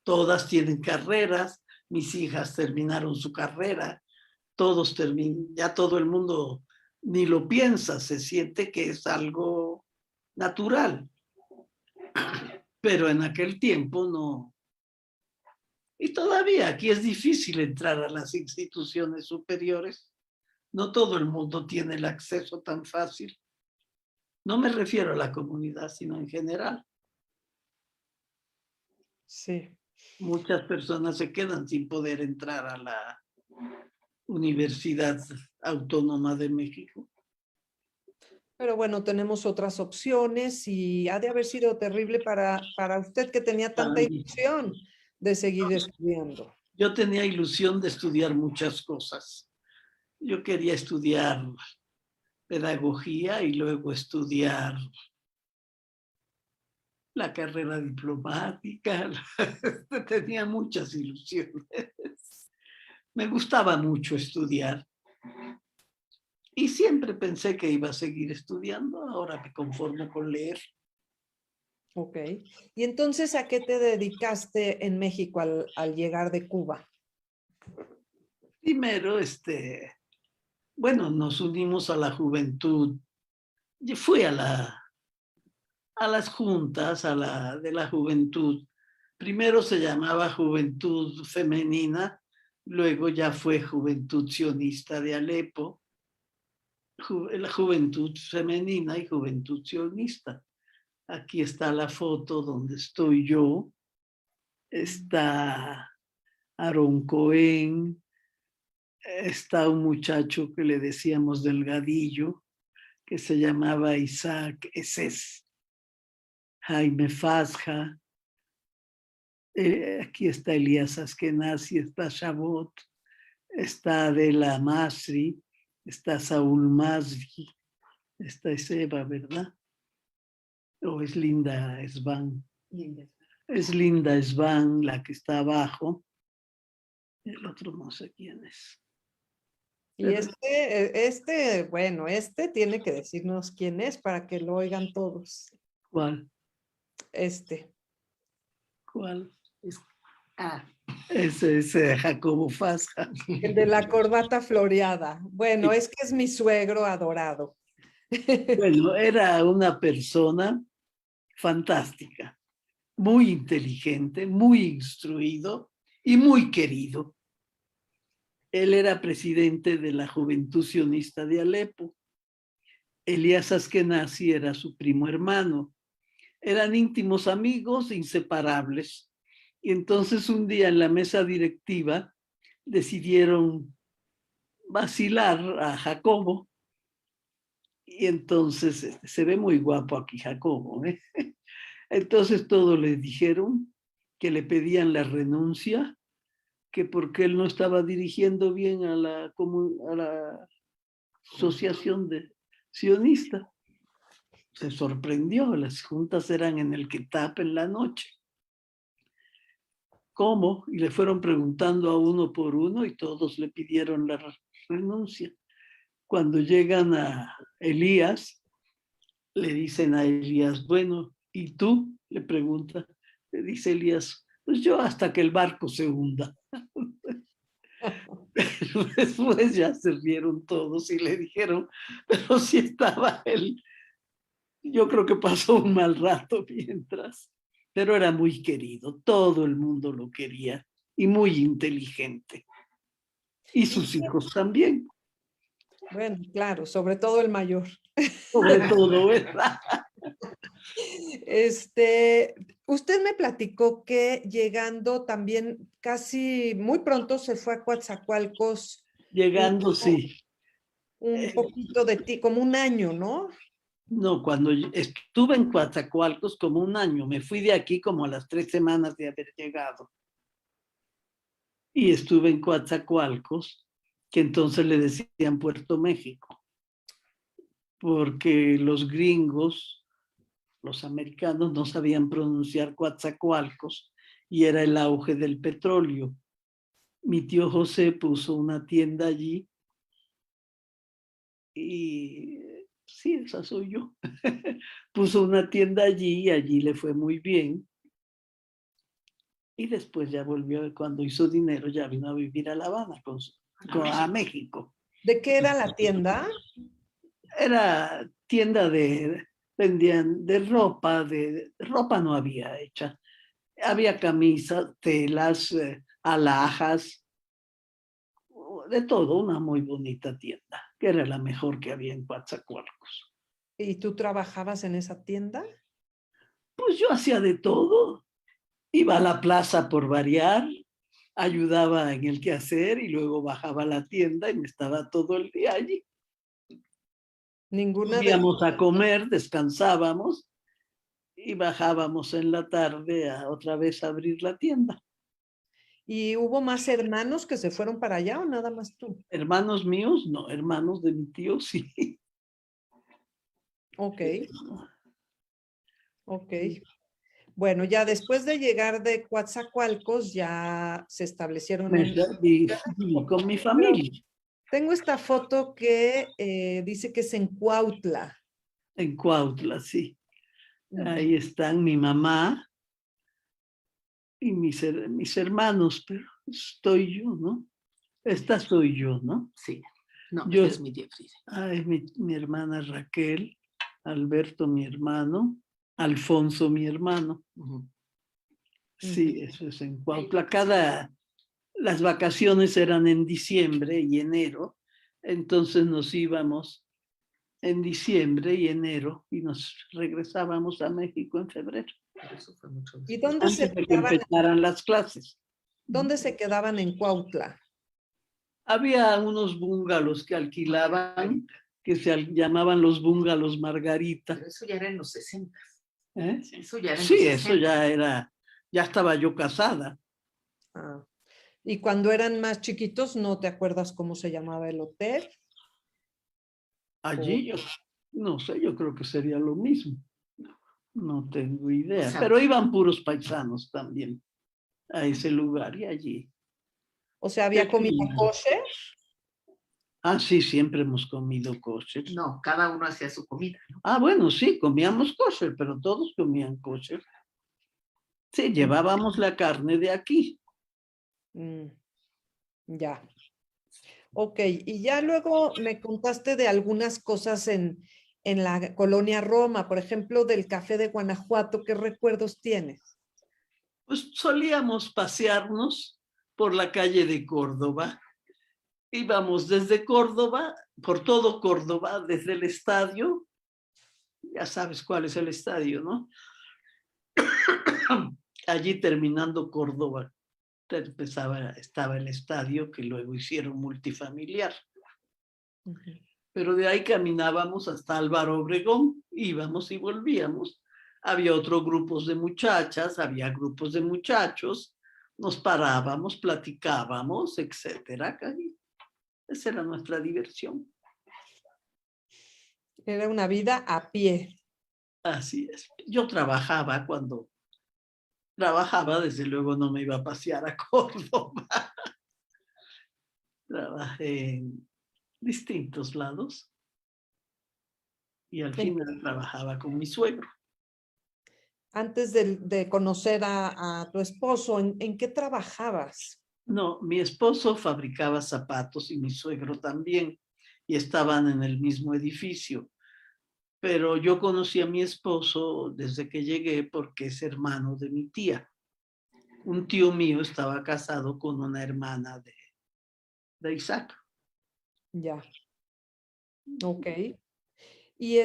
todas tienen carreras, mis hijas terminaron su carrera, todos terminan, ya todo el mundo ni lo piensa, se siente que es algo natural. Pero en aquel tiempo no. Y todavía aquí es difícil entrar a las instituciones superiores. No todo el mundo tiene el acceso tan fácil. No me refiero a la comunidad, sino en general. Sí. Muchas personas se quedan sin poder entrar a la Universidad Autónoma de México. Pero bueno, tenemos otras opciones y ha de haber sido terrible para usted que tenía tanta ilusión de seguir estudiando. Yo tenía ilusión de estudiar muchas cosas. Yo quería estudiar pedagogía y luego estudiar la carrera diplomática. Tenía muchas ilusiones. Me gustaba mucho estudiar. Y siempre pensé que iba a seguir estudiando. Ahora me conformo con leer. Ok. Y entonces, ¿a qué te dedicaste en México al llegar de Cuba? Primero, bueno, nos unimos a la juventud. Yo fui a las juntas de la juventud. Primero se llamaba Juventud Femenina, luego ya fue Juventud Sionista de Alepo, la Juventud Femenina y Juventud Sionista. Aquí está la foto donde estoy yo. Está Aaron Cohen, está un muchacho que le decíamos Delgadillo, que se llamaba Isaac Eses, Jaime Fasja, aquí está Elías Askenazi, está Shabot, está Adela Masri, está Saúl Masri, esta es Eva, ¿verdad? O es Linda Svan. Es Linda Svan, la que está abajo. El otro no sé quién es. Y bueno, tiene que decirnos quién es para que lo oigan todos. ¿Cuál? ¿Cuál? Ese es Jacobo Fasja. El de la corbata floreada. Bueno, es que es mi suegro adorado. Bueno, era una persona fantástica, muy inteligente, muy instruido y muy querido. Él era presidente de la Juventud Sionista de Alepo. Elías Askenazi era su primo hermano. Eran íntimos amigos, inseparables. Y entonces un día en la mesa directiva decidieron vacilar a Jacobo. Y entonces se ve muy guapo aquí Jacobo, ¿eh? Entonces todos le dijeron que le pedían la renuncia, que porque él no estaba dirigiendo bien a la asociación de sionista. Se sorprendió, las juntas eran en el Ketap en la noche. ¿Cómo? Y le fueron preguntando a uno por uno y todos le pidieron la renuncia. Cuando llegan a Elías, le dicen a Elías, bueno, ¿y tú? Le pregunta. Le dice Elías, pues yo hasta que el barco se hunda. Pero después ya se rieron todos y le dijeron, pero si estaba él, yo creo que pasó un mal rato mientras. pero era muy querido, todo el mundo lo quería y muy inteligente. Y sus hijos también, Bueno, claro, sobre todo el mayor. sobre todo, ¿verdad? Usted me platicó que llegando también casi muy pronto se fue a Coatzacoalcos Llegando, sí. un poquito de ti, como un año, ¿no? No, cuando estuve en Coatzacoalcos como un año, me fui de aquí como a las 3 semanas de haber llegado. Y estuve en Coatzacoalcos, que entonces le decían Puerto México, porque los gringos, los americanos, no sabían pronunciar Coatzacoalcos y era el auge del petróleo. Mi tío José puso una tienda allí y sí, esa soy yo. Puso una tienda allí y allí le fue muy bien. Y después ya volvió, cuando hizo dinero, ya vino a vivir a La Habana, a México. ¿De qué era la tienda? Era tienda vendían de ropa no había hecha. Había camisas, telas, alhajas, de todo, una muy bonita tienda, que era la mejor que había en Coatzacoalcos. ¿Y tú trabajabas en esa tienda? Pues yo hacía de todo. Iba a la plaza por variar, ayudaba en el quehacer y luego bajaba a la tienda y me estaba todo el día allí. Ninguna de... Íbamos a comer, descansábamos y bajábamos en la tarde otra vez a abrir la tienda. ¿Y hubo más hermanos que se fueron para allá o nada más tú? Hermanos míos, no, hermanos de mi tío, sí. Ok, ok. Bueno, ya después de llegar de Coatzacoalcos ya se establecieron en... Viví con mi familia Tengo esta foto que dice que es en Cuautla. en Cuautla, sí. Ujú. Ahí están mi mamá y mis hermanos, pero estoy yo, ¿no? Esta soy yo, ¿no? Sí. No, Yo- es mi tía Frida. Es mi hermana Raquel, Alberto mi hermano, Alfonso mi hermano. Ujú. Sí, eso es en Cuautla. Las vacaciones eran en diciembre y enero, entonces nos íbamos en diciembre y enero y nos regresábamos a México en febrero, Pero eso fue mucho ¿Y después. dónde se antes de que quedaban, empezaran las clases. dónde se quedaban en Cuautla? Había unos búngalos que alquilaban, que llamaban los búngalos Margarita. Pero eso ya era en los 60. ¿Eh? Eso ya era en Sí, los eso 60. ya estaba yo casada. Ah. Y cuando eran más chiquitos, ¿no te acuerdas cómo se llamaba el hotel? Allí yo, no sé, yo creo que sería lo mismo. No tengo idea, O sea, pero iban puros paisanos también a ese lugar y allí. O sea, ¿había comida kosher? Ah, sí, siempre hemos comido kosher. no, cada uno hacía su comida, ¿no? Ah, bueno, sí, comíamos kosher, pero todos comían kosher. Sí, llevábamos la carne de aquí. Ya. Ok, y ya luego me contaste de algunas cosas en la colonia Roma, por ejemplo, del café de Guanajuato. ¿Qué recuerdos tienes? Pues solíamos pasearnos por la calle de Córdoba. Íbamos desde Córdoba, por todo Córdoba, desde el estadio. Ya sabes cuál es el estadio, ¿no? Allí terminando Córdoba, estaba el estadio que luego hicieron multifamiliar. Pero de ahí caminábamos hasta Álvaro Obregón, íbamos y volvíamos. Había otros grupos de muchachas, había grupos de muchachos, nos parábamos, platicábamos, etcétera. Esa era nuestra diversión. Era una vida a pie. Así es. Yo trabajaba cuando trabajaba, desde luego no me iba a pasear a Córdoba. Trabajé en distintos lados y al final trabajaba con mi suegro. Antes de conocer a tu esposo, ¿en qué trabajabas? No, mi esposo fabricaba zapatos y mi suegro también, y estaban en el mismo edificio. pero yo conocí a mi esposo desde que llegué porque es hermano de mi tía. Un tío mío estaba casado con una hermana de Isaac. Ya. Ok. Y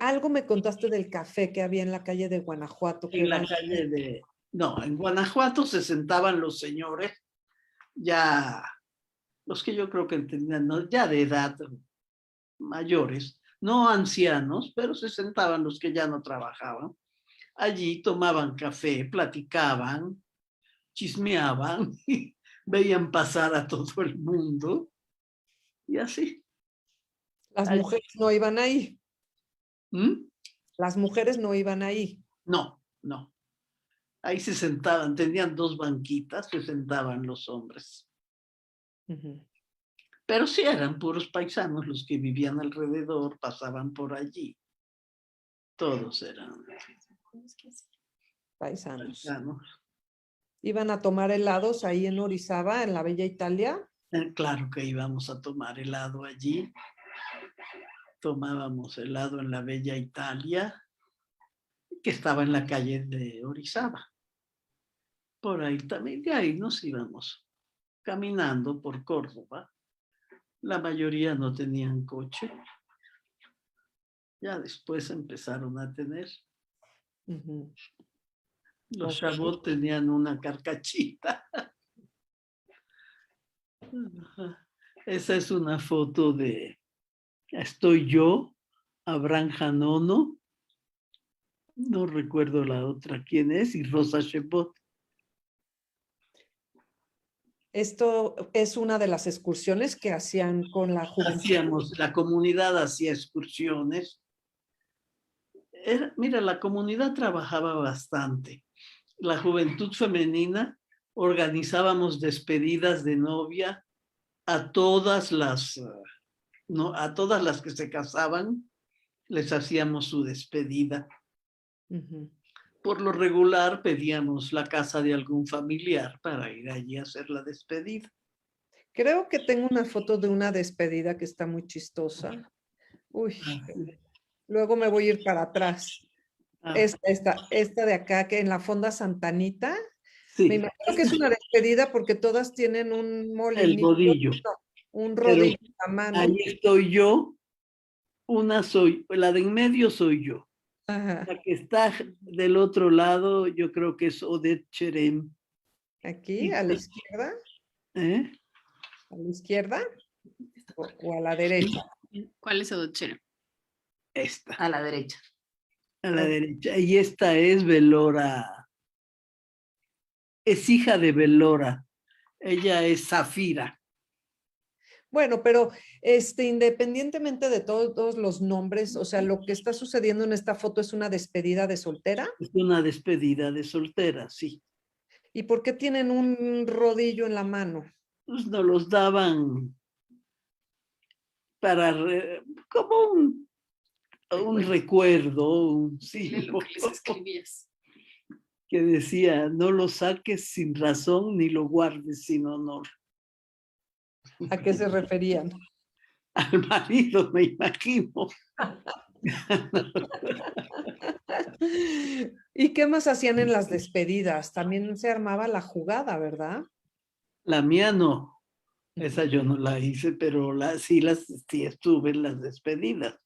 algo me contaste del café que había en la calle de Guanajuato. Que En la eran- calle de... No, en Guanajuato se sentaban los señores, ya, los que yo creo que entendían, ¿no? Ya de edad, mayores, no ancianos, pero se sentaban los que ya no trabajaban. Allí tomaban café, platicaban, chismeaban, y veían pasar a todo el mundo y así. Las Allí. mujeres no iban ahí. ¿Mm? Las mujeres no iban ahí. No, no. Ahí se sentaban, tenían 2 banquitas, se sentaban los hombres. Ujú. Pero sí eran puros paisanos los que vivían alrededor, pasaban por allí. Todos eran Paisanos. paisanos. Iban a tomar helados ahí en Orizaba, en la Bella Italia. Claro que íbamos a tomar helado allí. Tomábamos helado en la Bella Italia, que estaba en la calle de Orizaba. Por ahí también, de ahí nos íbamos caminando por Córdoba. La mayoría no tenían coche. Ya después empezaron a tener. Ujú. Los Ok. chavos tenían una carcachita. Esa es una foto de, estoy yo, Abraham Janono, no recuerdo la otra quién es, y Rosa Shepot. Esto es una de las excursiones que hacían con la juventud. La comunidad hacía excursiones. Mira, la comunidad trabajaba bastante. La juventud femenina organizábamos despedidas de novia a todas las, no, a todas las que se casaban, les hacíamos su despedida. Ujú. Por lo regular pedíamos la casa de algún familiar para ir allí a hacer la despedida. Creo que tengo una foto de una despedida que está muy chistosa. Uy, luego me voy a ir para atrás. Ah, Esta de acá, que en la Fonda Santanita. Me sí, imagino que es una despedida porque todas tienen un el molinito, rodillo. un Pero rodillo en la mano. ahí estoy yo, la de en medio soy yo. Ajá. La que está del otro lado, yo creo que es Odette Cherem. Aquí, a la izquierda, ¿Eh? a la izquierda o a la derecha. ¿Cuál es Odochero? Esta, A la derecha. a la Ok. derecha. Y esta es Belora. Es hija de Belora. Ella es Zafira. Bueno, pero independientemente de todos los nombres, o sea, lo que está sucediendo en esta foto es una despedida de soltera. Es una despedida de soltera, sí. ¿Y por qué tienen un rodillo en la mano? Pues nos los daban para, como un recuerdo, un Dile símbolo, lo que les escribías. que decía, no lo saques sin razón ni lo guardes sin honor. ¿A qué se referían? Al marido, me imagino. ¿Y qué más hacían en las despedidas? También se armaba la jugada, ¿verdad? La mía no, esa yo no la hice, pero sí estuve en las despedidas.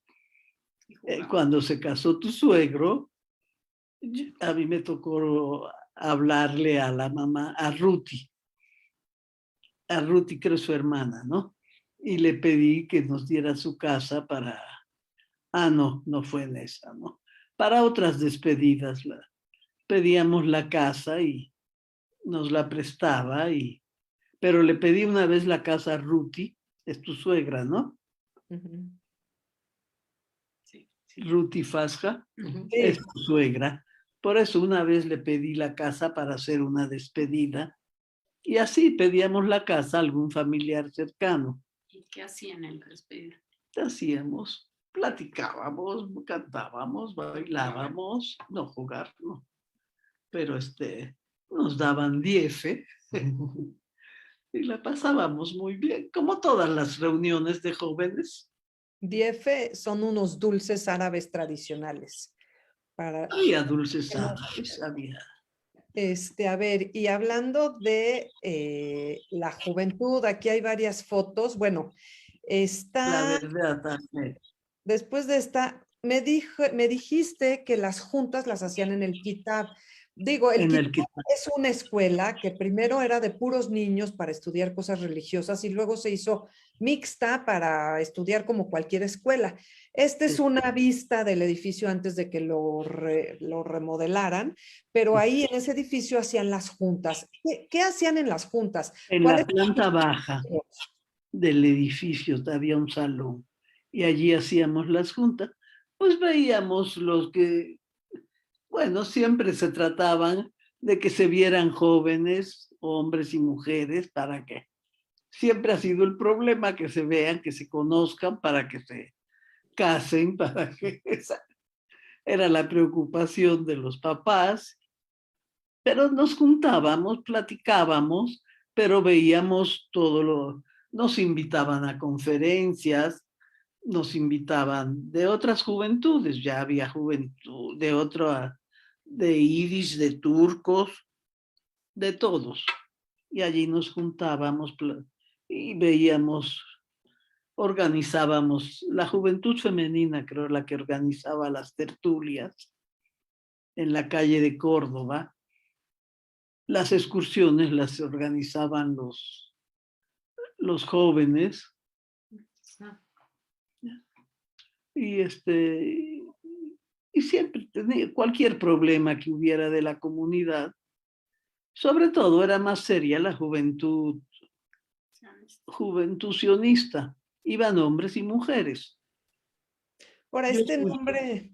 Cuando se casó tu suegro, a mí me tocó hablarle a la mamá, a Ruti creo su hermana, ¿no? Y le pedí que nos diera su casa para, no fue en esa, ¿no? Para otras despedidas, pedíamos la casa y nos la prestaba, pero le pedí una vez la casa a Ruti, es tu suegra, ¿no? Ujú. Sí. Ruti Fasja, Ujú. es tu suegra. Por eso una vez le pedí la casa para hacer una despedida y así pedíamos la casa a algún familiar cercano. ¿Y qué hacían en la despedida? Hacíamos, platicábamos, cantábamos, bailábamos, no jugar, no. Pero nos daban 10 y la pasábamos muy bien, como todas las reuniones de jóvenes. Diefe son unos dulces árabes tradicionales. Había dulces árabes, había. A ver, y hablando de la juventud, aquí hay varias fotos. Bueno, La verdad, Ahmed. después de esta, me dijiste que las juntas las hacían en el Kitab. Digo, el Kitab es una escuela que primero era de puros niños para estudiar cosas religiosas y luego se hizo mixta para estudiar como cualquier escuela. Esta es una vista del edificio antes de que lo remodelaran, pero ahí en ese edificio hacían las juntas. ¿Qué hacían en las juntas? En la planta baja del edificio había un salón y allí hacíamos las juntas. Pues veíamos los que, bueno, siempre se trataban de que se vieran jóvenes, hombres y mujeres, para que siempre ha sido el problema, que se vean, que se conozcan, para que se casen, para que esa era la preocupación de los papás. Pero nos juntábamos, platicábamos, pero veíamos nos invitaban a conferencias, nos invitaban de otras juventudes, ya había juventud de iris, de turcos, de todos. Y allí nos juntábamos y veíamos, organizábamos, la juventud femenina, creo, la que organizaba las tertulias en la calle de Córdoba. Las excursiones las organizaban los jóvenes. Y siempre tenía cualquier problema que hubiera de la comunidad. Sobre todo era más seria la juventud sionista. Iban hombres y mujeres. Por este nombre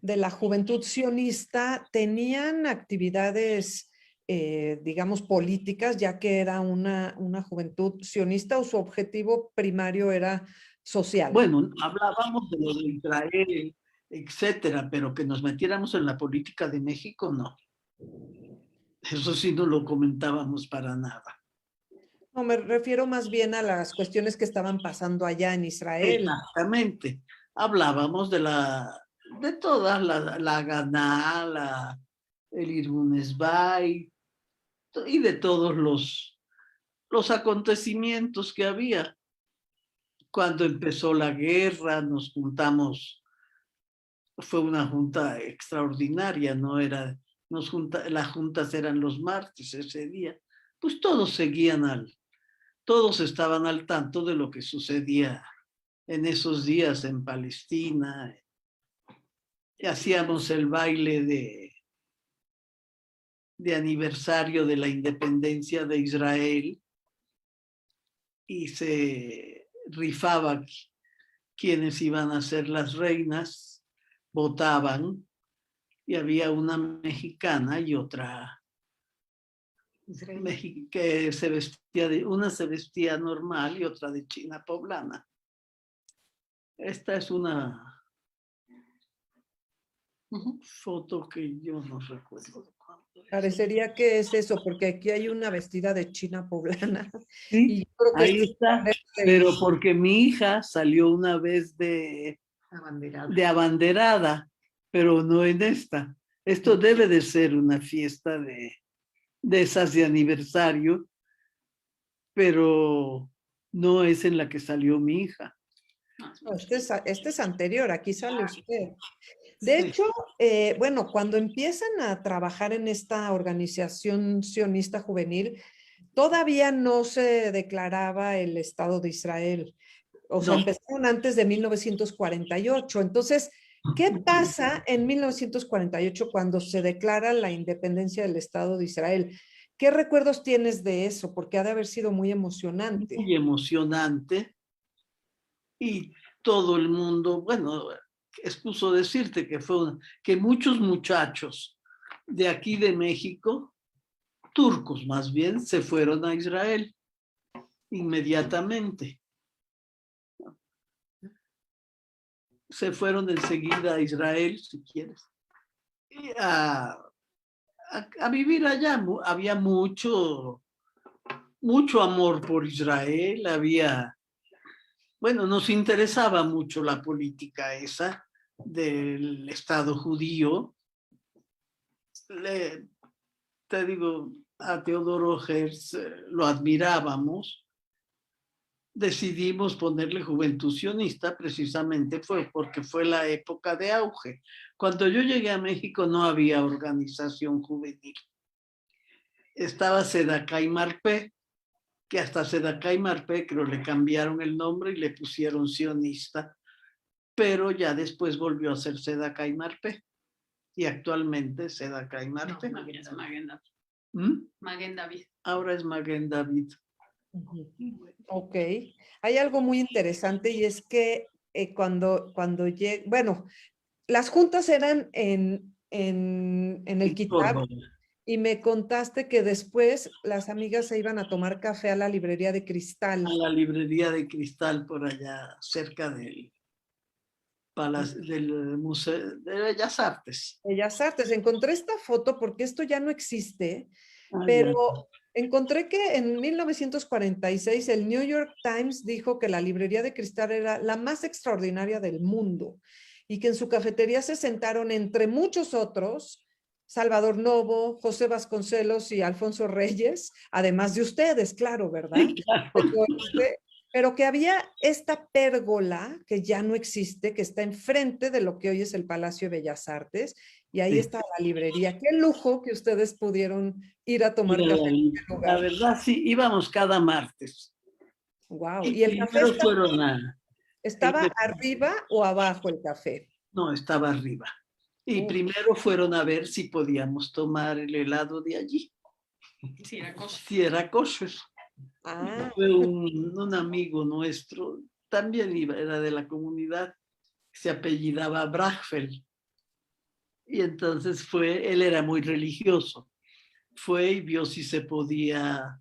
de la juventud sionista, ¿tenían actividades, digamos, políticas, ya que era una juventud sionista, o su objetivo primario era social? Bueno, hablábamos de lo de Israel, etcétera, pero que nos metiéramos en la política de México, no. Eso sí no lo comentábamos para nada. No, me refiero más bien a las cuestiones que estaban pasando allá en Israel. Exactamente. Hablábamos de todas, la Haganah, el Irgun Esbai, y de todos los acontecimientos que había. Cuando empezó la guerra, nos juntamos, fue una junta extraordinaria, no era, las juntas eran los martes ese día, pues todos todos estaban al tanto de lo que sucedía en esos días en Palestina. Y hacíamos el baile de aniversario de la independencia de Israel y se rifaba quienes iban a ser las reinas, votaban y había una mexicana y otra que se vestía una se vestía normal y otra de china poblana. Esta es una foto que yo no recuerdo. Parecería que es eso, porque aquí hay una vestida de china poblana. Sí, y creo que ahí está, pero porque mi hija salió una vez de abanderada, pero no en esta. Esto debe de ser una fiesta de esas de aniversario, pero no es en la que salió mi hija. No, este es anterior, aquí sale usted. De hecho, bueno, cuando empiezan a trabajar en esta organización sionista juvenil, todavía no se declaraba el Estado de Israel. O sea, empezaron antes de 1948. Entonces, ¿qué pasa en 1948 cuando se declara la independencia del Estado de Israel? ¿Qué recuerdos tienes de eso? Porque ha de haber sido muy emocionante. Muy emocionante. Y todo el mundo, bueno, excuso decirte que muchos muchachos de aquí de México, turcos más bien, se fueron a Israel inmediatamente. Se fueron enseguida a Israel, si quieres, y a vivir allá. Había mucho amor por Israel, había bueno, nos interesaba mucho la política esa del Estado judío. Te digo, a Teodoro Herz lo admirábamos. Decidimos ponerle Juventud Sionista precisamente fue porque fue la época de auge. Cuando yo llegué a México no había organización juvenil. Estaba Sedacá y Marpé, que hasta Sedacá y Marpé creo le cambiaron el nombre y le pusieron sionista, pero ya después volvió a ser Sedacá y Marpé. Y actualmente Sedacá y Marpé. No, es Maguen David. ¿Mm? Maguen David. Ahora es Maguen David. Ok. Hay algo muy interesante y es que cuando bueno, las juntas eran en el Kitab y me contaste que después las amigas se iban a tomar café a la librería de Cristal. A la librería de Cristal por allá, cerca del Museo de Bellas Artes. Bellas Artes. Encontré esta foto porque esto ya no existe, pero encontré que en 1946 el New York Times dijo que la librería de Cristal era la más extraordinaria del mundo y que en su cafetería se sentaron entre muchos otros Salvador Novo, José Vasconcelos y Alfonso Reyes, además de ustedes, claro, ¿verdad? Sí, claro. Pero que había esta pérgola que ya no existe, que está enfrente de lo que hoy es el Palacio de Bellas Artes, y ahí está la librería. Qué lujo que ustedes pudieron ir a tomar café en ese lugar. La verdad, sí, íbamos cada martes. Wow. Y el café ¿estaba arriba o abajo el café? No, estaba arriba. Y primero fueron a ver si podíamos tomar el helado de allí. Si era kosher. Si era kosher. Ah. Fue un amigo nuestro, también era de la comunidad, se apellidaba Brachfeld. Y entonces él era muy religioso. Fue y vio si se podía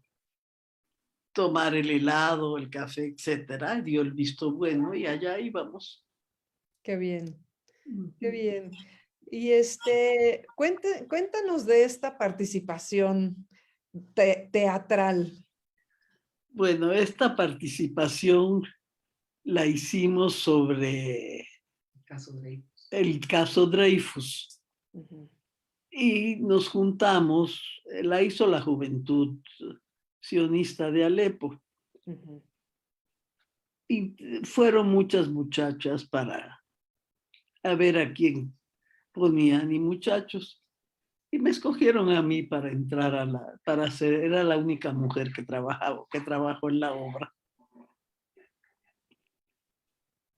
tomar el helado, el café, etcétera. Dio el visto bueno y allá íbamos. Qué bien, qué bien. Y cuéntanos de esta participación teatral. Bueno, esta participación la hicimos sobre el caso Dreyfus. Y nos juntamos, la hizo la Juventud Sionista de Alepo. Y fueron muchas muchachas a ver a quién ponían y muchachos. Y me escogieron a mí para entrar era la única mujer que trabajó en la obra.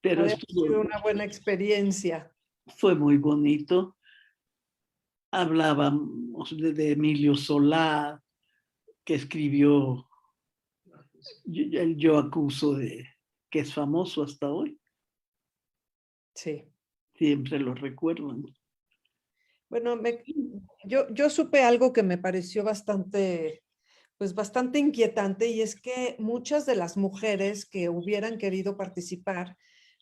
Pero ha sido una buena experiencia. Fue muy bonito. Hablábamos de Emilio Solá, que escribió el Yo Acuso, que es famoso hasta hoy. Sí. Siempre lo recuerdan. Bueno, yo supe algo que me pareció bastante inquietante, y es que muchas de las mujeres que hubieran querido participar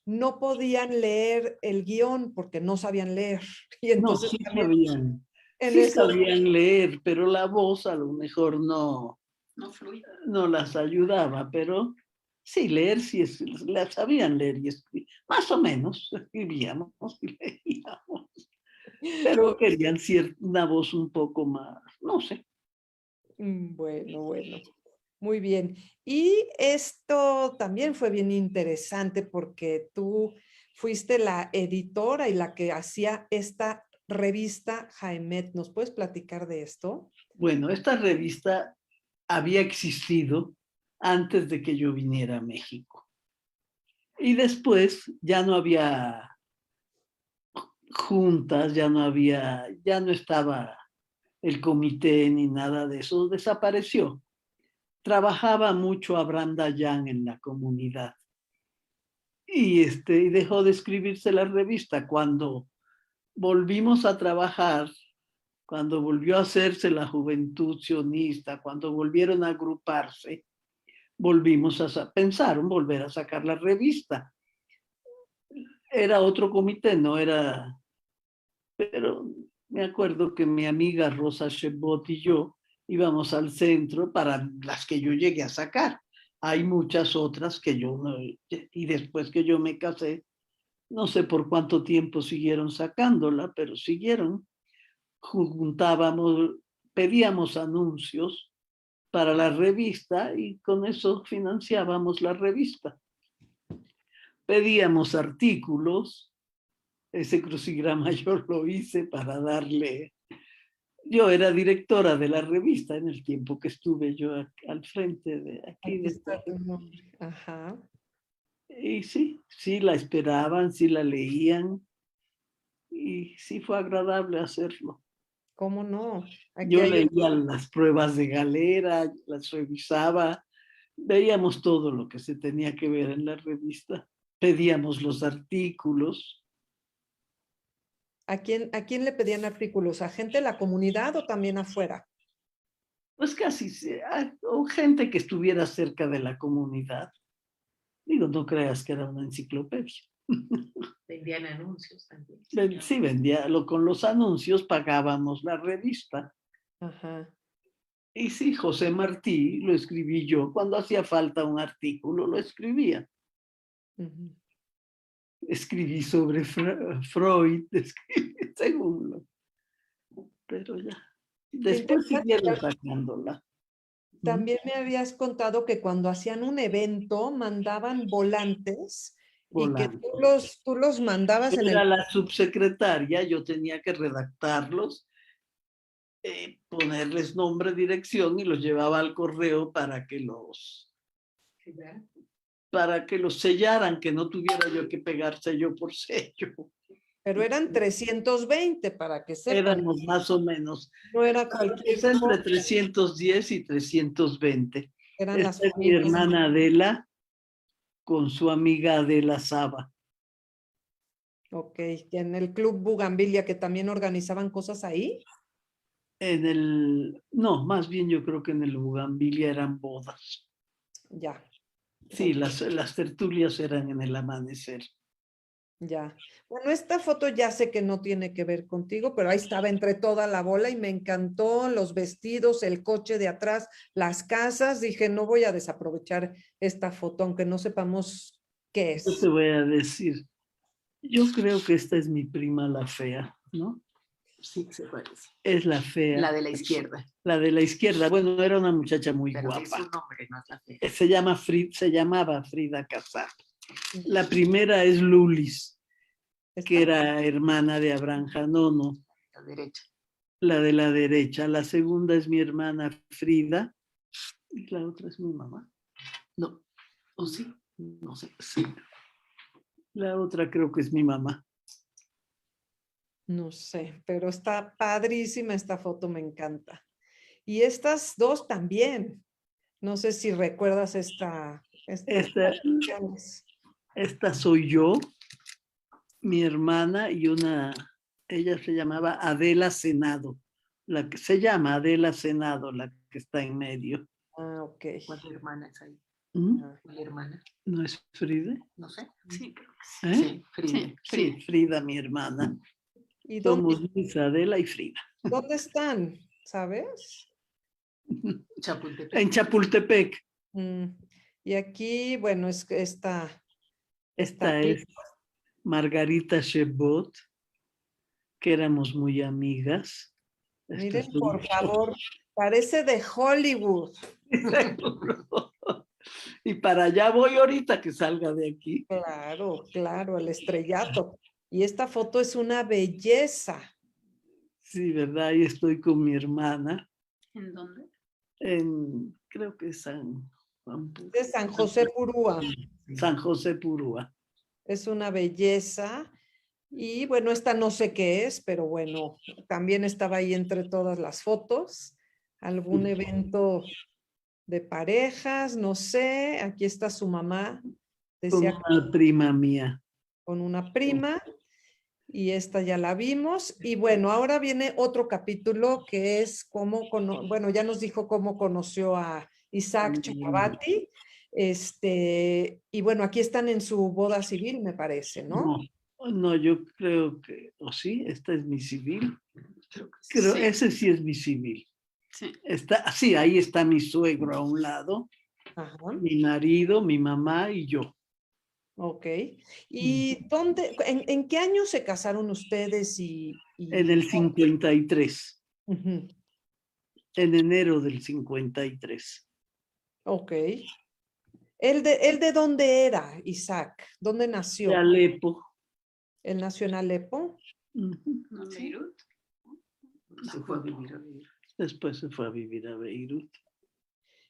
no podían leer el guión porque no sabían leer. Y entonces sabían leer, pero la voz a lo mejor no las ayudaba, pero sí, leer sí las sabían leer y escribir. Más o menos escribíamos y leíamos. Pero querían una voz un poco más, no sé. Bueno, muy bien. Y esto también fue bien interesante porque tú fuiste la editora y la que hacía esta revista Jaimet. ¿Nos puedes platicar de esto? Bueno, esta revista había existido antes de que yo viniera a México. Y después ya no había juntas, ya no estaba el comité ni nada de eso, desapareció. Trabajaba mucho Abraham Dayan en la comunidad y dejó de escribirse la revista. Cuando volvimos a trabajar, cuando volvió a hacerse la Juventud Sionista, cuando volvieron a agruparse, volvimos a pensar en volver a sacar la revista. Era otro comité, no era... Pero me acuerdo que mi amiga Rosa Shebot y yo íbamos al centro para las que yo llegué a sacar. Hay muchas otras que yo no, y después que yo me casé, no sé por cuánto tiempo siguieron sacándola, pero siguieron. Juntábamos, pedíamos anuncios para la revista y con eso financiábamos la revista. Pedíamos artículos, ese crucigrama yo lo hice para darle... Yo era directora de la revista en el tiempo que estuve yo al frente de aquí. Aquí está tu nombre. Ajá. Y sí la esperaban, sí la leían y sí fue agradable hacerlo. ¿Cómo no? Aquí Yo hay leía las pruebas de Galera, las revisaba, veíamos todo lo que se tenía que ver en la revista, pedíamos los artículos. ¿A quién le pedían artículos? ¿A gente de la comunidad o también afuera? Pues casi, o gente que estuviera cerca de la comunidad. Digo, no creas que era una enciclopedia. Vendían anuncios también. Sí, con los anuncios pagábamos la revista. Ajá. Y sí, José Martí lo escribí yo. Cuando hacía falta un artículo, lo escribía. Uh-huh. Escribí sobre Freud, según lo. Pero ya. Después siguieron sacándola. También me habías contado que cuando hacían un evento mandaban volantes y que tú los mandabas en Era la subsecretaria, yo tenía que redactarlos, ponerles nombre, dirección y los llevaba al correo para que los sellaran, que no tuviera yo que pegar sello por sello. Pero eran 320 para que sepan. Éramos más o menos. No era cualquier cosa. Entre 310 y 320. Eran las Esta es mi hermana Adela con su amiga Adela Saba. Ok, en el Club Bugambilia que también organizaban cosas ahí. No, más bien yo creo que en el Bugambilia eran bodas. Ya. Sí, las tertulias eran en el amanecer. Ya. Bueno, esta foto ya sé que no tiene que ver contigo, pero ahí estaba entre toda la bola y me encantó los vestidos, el coche de atrás, las casas. Dije, no voy a desaprovechar esta foto, aunque no sepamos qué es. Yo te voy a decir, yo creo que esta es mi prima la fea, ¿no? Sí, se parece. Es la fea. La de la izquierda. La de la izquierda. Bueno, era una muchacha muy Pero guapa. es su nombre, no es la fea. Se llamaba Frida Casar. La primera es Lulis, que era hermana de Abraham Janono. La derecha. La de la derecha. La segunda es mi hermana Frida. Y la otra es mi mamá. No. ¿O sí? No sé. Sí. La otra creo que es mi mamá. No sé, pero está padrísima esta foto, me encanta. Y estas dos también. No sé si recuerdas esta soy yo, mi hermana y ella se llamaba Adela Senado, la que se llama Adela Senado, la que está en medio. Ah, ok. ¿Cuántas hermanas hay? ¿Cuál hermana? ¿No es Frida? No sé. Sí, creo que sí. Sí, Frida. Sí, Frida, mi hermana. ¿Y somos Luis, Adela y Frida. ¿Dónde están? ¿Sabes? Chapultepec. En Chapultepec. Y aquí, bueno, es esta es Margarita Chebot, que éramos muy amigas. Miren, por favor, parece de Hollywood. Y para allá voy ahorita que salga de aquí. Claro, claro, el estrellato. Y esta foto es una belleza. Sí, ¿verdad? Ahí estoy con mi hermana. ¿En dónde? Creo que es San Juan. De San José Purúa. San José Purúa. Es una belleza. Y bueno, esta no sé qué es, pero bueno, también estaba ahí entre todas las fotos. Algún evento de parejas, no sé. Aquí está su mamá. Decía, con una prima mía. Con una prima. Y esta ya la vimos. Y bueno, ahora viene otro capítulo que es bueno, ya nos dijo cómo conoció a Isaac Chakrabarti. Y bueno, aquí están en su boda civil, me parece, ¿no? No, yo creo que, sí, esta es mi civil. Creo sí. Ese sí es mi civil. Sí. Sí, ahí está mi suegro a un lado. Ajá, Mi marido, mi mamá y yo. ok. ¿Y en qué año se casaron ustedes En el 53, Ujú, en enero del 53. ok. ¿Él de dónde era, Isaac? ¿Dónde De nació? Alepo. ¿Él nació en Alepo? Ujú. ¿No, Beirut? Se fue a vivir a Beirut. Después se fue a vivir a Beirut.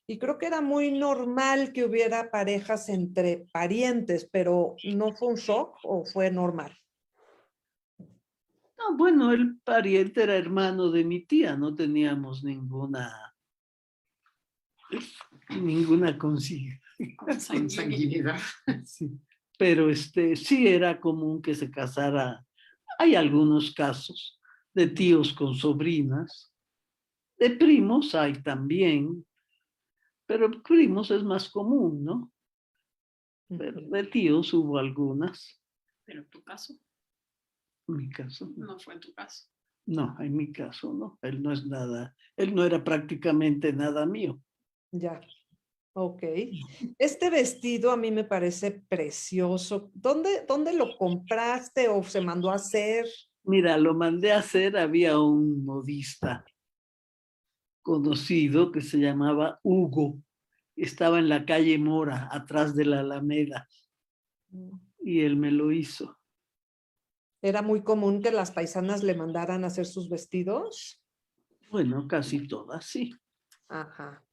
Y creo que era muy normal que hubiera parejas entre parientes, pero ¿no fue un shock o fue normal? No, bueno, el pariente era hermano de mi tía, no teníamos ninguna Consanguinidad. Sí. Pero sí era común que se casara. Hay algunos casos de tíos con sobrinas, de primos hay también, pero primos es más común, ¿no? Pero Ujú. de tíos hubo algunas. Pero en tu caso, En mi caso, no fue en tu caso. no, en mi caso no. Él no es nada, él no era prácticamente nada mío. Ya, ok. Este vestido a mí me parece precioso. ¿Dónde lo compraste o se mandó a hacer? Mira, lo mandé a hacer, había un modista conocido que se llamaba Hugo. Estaba en la calle Mora, atrás de la Alameda, y él me lo hizo. ¿Era muy común que las paisanas le mandaran a hacer sus vestidos? Bueno, casi todas, sí. Ajá.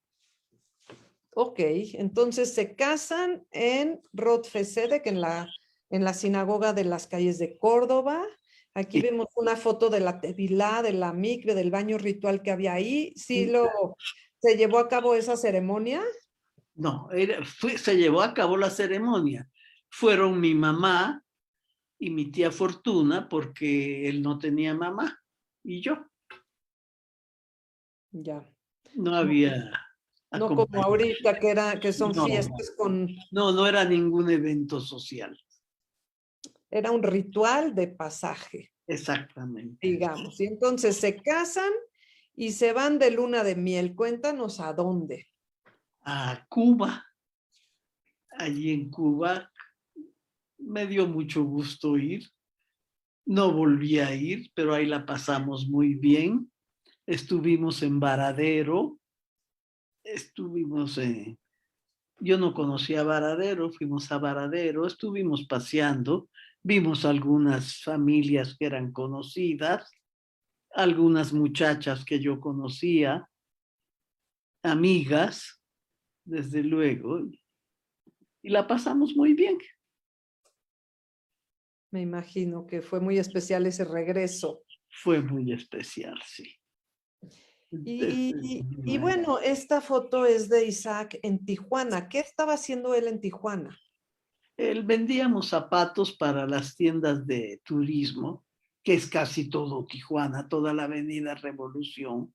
Ok, entonces se casan en Rotfesede, que en la sinagoga de las calles de Córdoba. Aquí Sí. vemos una foto de la tevilá, de la mikve, del baño ritual que había ahí. ¿Se llevó a cabo esa ceremonia? No, se llevó a cabo la ceremonia. Fueron mi mamá y mi tía Fortuna, porque él no tenía mamá, y yo. Ya. No No, había no como acompañado. ahorita que son No, fiestas no era ningún evento social. era un ritual de pasaje, Exactamente. digamos. Y entonces se casan y se van de luna de miel. Cuéntanos a dónde. A Cuba, allí en Cuba, me dio mucho gusto ir. No volví a ir, pero ahí la pasamos muy bien. Estuvimos en Varadero, yo no conocía Varadero, fuimos a Varadero, estuvimos paseando, vimos algunas familias que eran conocidas, algunas muchachas que yo conocía, amigas, desde luego, y la pasamos muy bien. Me imagino que fue muy especial ese regreso. Fue muy especial, sí. Y bueno, esta foto es de Isaac en Tijuana. ¿Qué estaba haciendo él en Tijuana? Vendíamos zapatos para las tiendas de turismo, que es casi todo Tijuana, toda la avenida Revolución.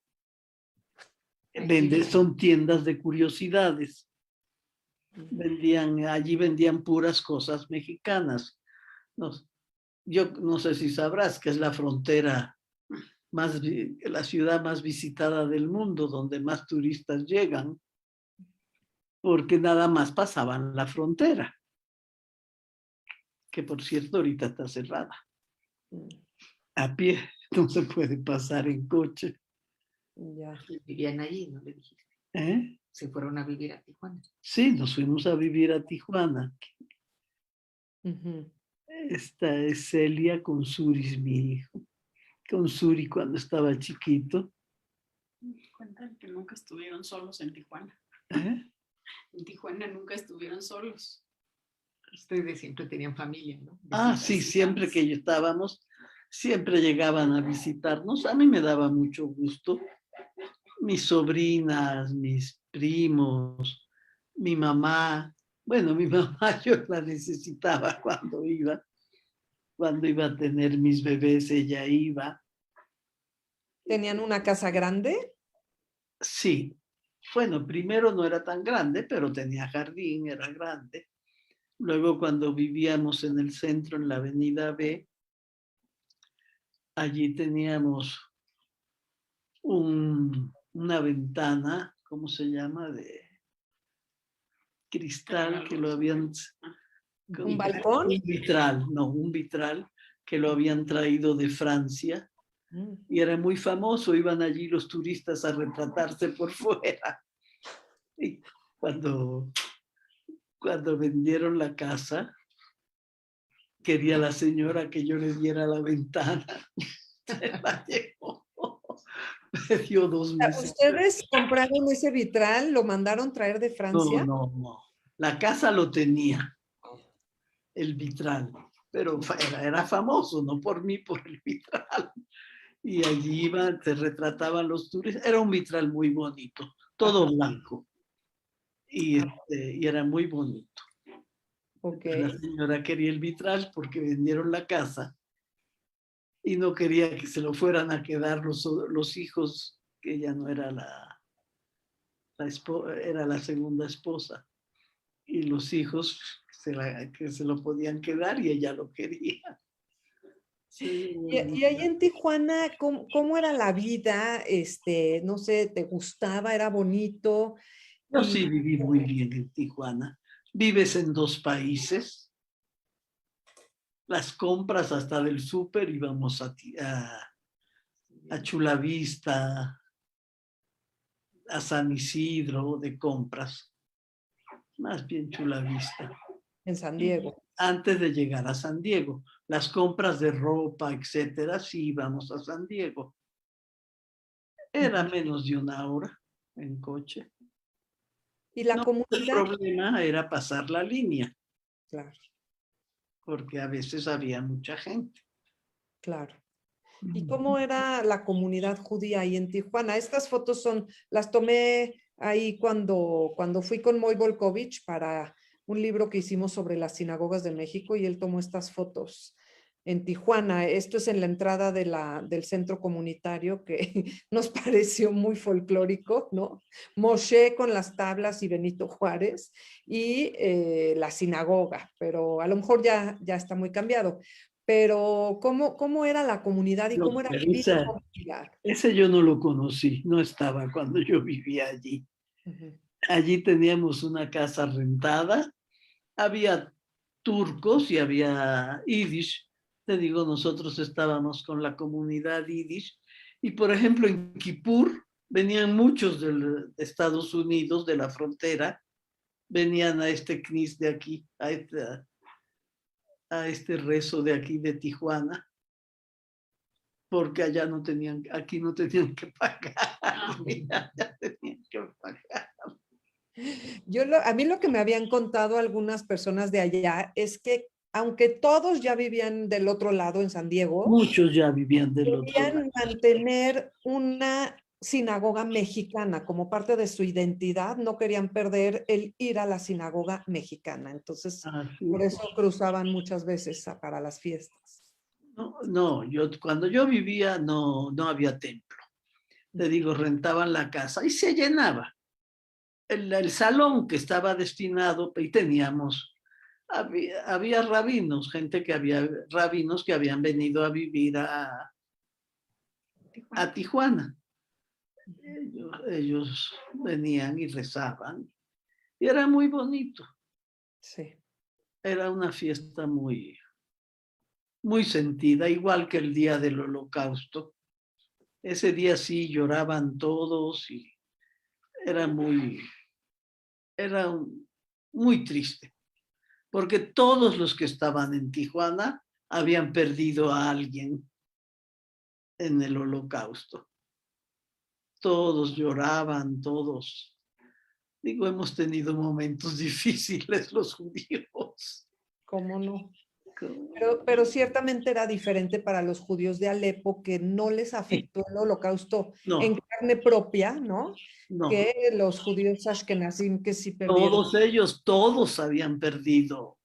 Son tiendas de curiosidades. Allí vendían puras cosas mexicanas. Yo no sé si sabrás que es la frontera la ciudad más visitada del mundo, donde más turistas llegan, porque nada más pasaban la frontera, que por cierto ahorita está cerrada. A pie no se puede pasar en coche. Ya. Vivían allí, ¿no le dijiste? ¿Eh? Se fueron a vivir a Tijuana. Sí, nos fuimos a vivir a Tijuana. Ujú. Esta es Celia con Suris, mi hijo. Con Suri cuando estaba chiquito. Cuentan que nunca estuvieron solos en Tijuana. ¿Eh? En Tijuana nunca estuvieron solos. Ustedes siempre tenían familia, ¿no? Sí, siempre que estábamos, siempre llegaban a visitarnos. A mí me daba mucho gusto. Mis sobrinas, mis primos, mi mamá. Bueno, mi mamá yo la necesitaba cuando iba a tener mis bebés, ella iba. ¿Tenían una casa grande? Sí, bueno, primero no era tan grande, pero tenía jardín, era grande. Luego cuando vivíamos en el centro, en la avenida B, allí teníamos una ventana, ¿cómo se llama? cristal que lo habían... ¿Un balcón? Un vitral, no, un vitral que lo habían traído de Francia y era muy famoso. Iban allí los turistas a retratarse por fuera. Y cuando vendieron la casa, quería la señora que yo le diera la ventana. Se la llevó. Me dio 2 meses. ¿Ustedes compraron ese vitral? ¿Lo mandaron traer de Francia? No. La casa lo tenía, el vitral, pero era famoso, no por mí, por el vitral. Y allí iban, se retrataban los turistas. Era un vitral muy bonito, todo blanco. Y era muy bonito. Okay. La señora quería el vitral porque vendieron la casa y no quería que se lo fueran a quedar los hijos, que ella no era era la segunda esposa. Y los hijos que se lo podían quedar y ella lo quería. Sí. Y ahí en Tijuana, ¿cómo era la vida? No sé, ¿te gustaba? ¿Era bonito? Yo sí viví muy bien en Tijuana. Vives en 2 países. Las compras hasta del súper íbamos a Chula Vista, a San Isidro de compras. Más bien Chula Vista. En San Diego. Antes de llegar a San Diego. Las compras de ropa, etcétera, sí íbamos a San Diego. Era menos de 1 hora en coche. ¿Y la El comunidad? problema era pasar la línea, Claro, porque a veces había mucha gente. claro. ¿Y cómo era la comunidad judía ahí en Tijuana? Estas fotos las tomé ahí cuando fui con Moy Volkovich para un libro que hicimos sobre las sinagogas de México y él tomó estas fotos en Tijuana. Esto es en la entrada del centro comunitario que nos pareció muy folclórico, ¿no? Moshe con las tablas y Benito Juárez y la sinagoga, pero a lo mejor ya está muy cambiado. Pero ¿cómo era la comunidad y cómo era vivir en comunidad? Ese yo no lo conocí, no estaba cuando yo vivía allí. Allí teníamos una casa rentada, había turcos y había yiddish. Te digo, nosotros estábamos con la comunidad yiddish. Y por ejemplo, en Kippur venían muchos de Estados Unidos, de la frontera, venían a este knis de aquí, a este rezo de aquí de Tijuana, porque aquí no tenían que pagar. Mira, ya tenían que pagar. A mí lo que me habían contado algunas personas de allá es que aunque todos ya vivían del otro lado en San Diego, muchos ya vivían del otro lado. Querían mantener una sinagoga mexicana como parte de su identidad, no querían perder el ir a la sinagoga mexicana. Entonces, por eso cruzaban muchas veces para las fiestas. No, cuando yo vivía no había templo. Te digo, rentaban la casa y se llenaba. El salón que estaba destinado, y había rabinos, rabinos que habían venido a vivir a Tijuana. Ellos venían y rezaban. Y era muy bonito. Sí. Era una fiesta muy, muy sentida, igual que el día del Holocausto. Ese día sí lloraban todos y era muy triste, porque todos los que estaban en Tijuana habían perdido a alguien en el Holocausto. Todos lloraban, todos. Digo, hemos tenido momentos difíciles los judíos. ¿Cómo no? Pero ciertamente era diferente para los judíos de Alepo, que no les afectó el Holocausto en carne propia, ¿no? Que los judíos ashkenazim que sí perdieron. Todos habían perdido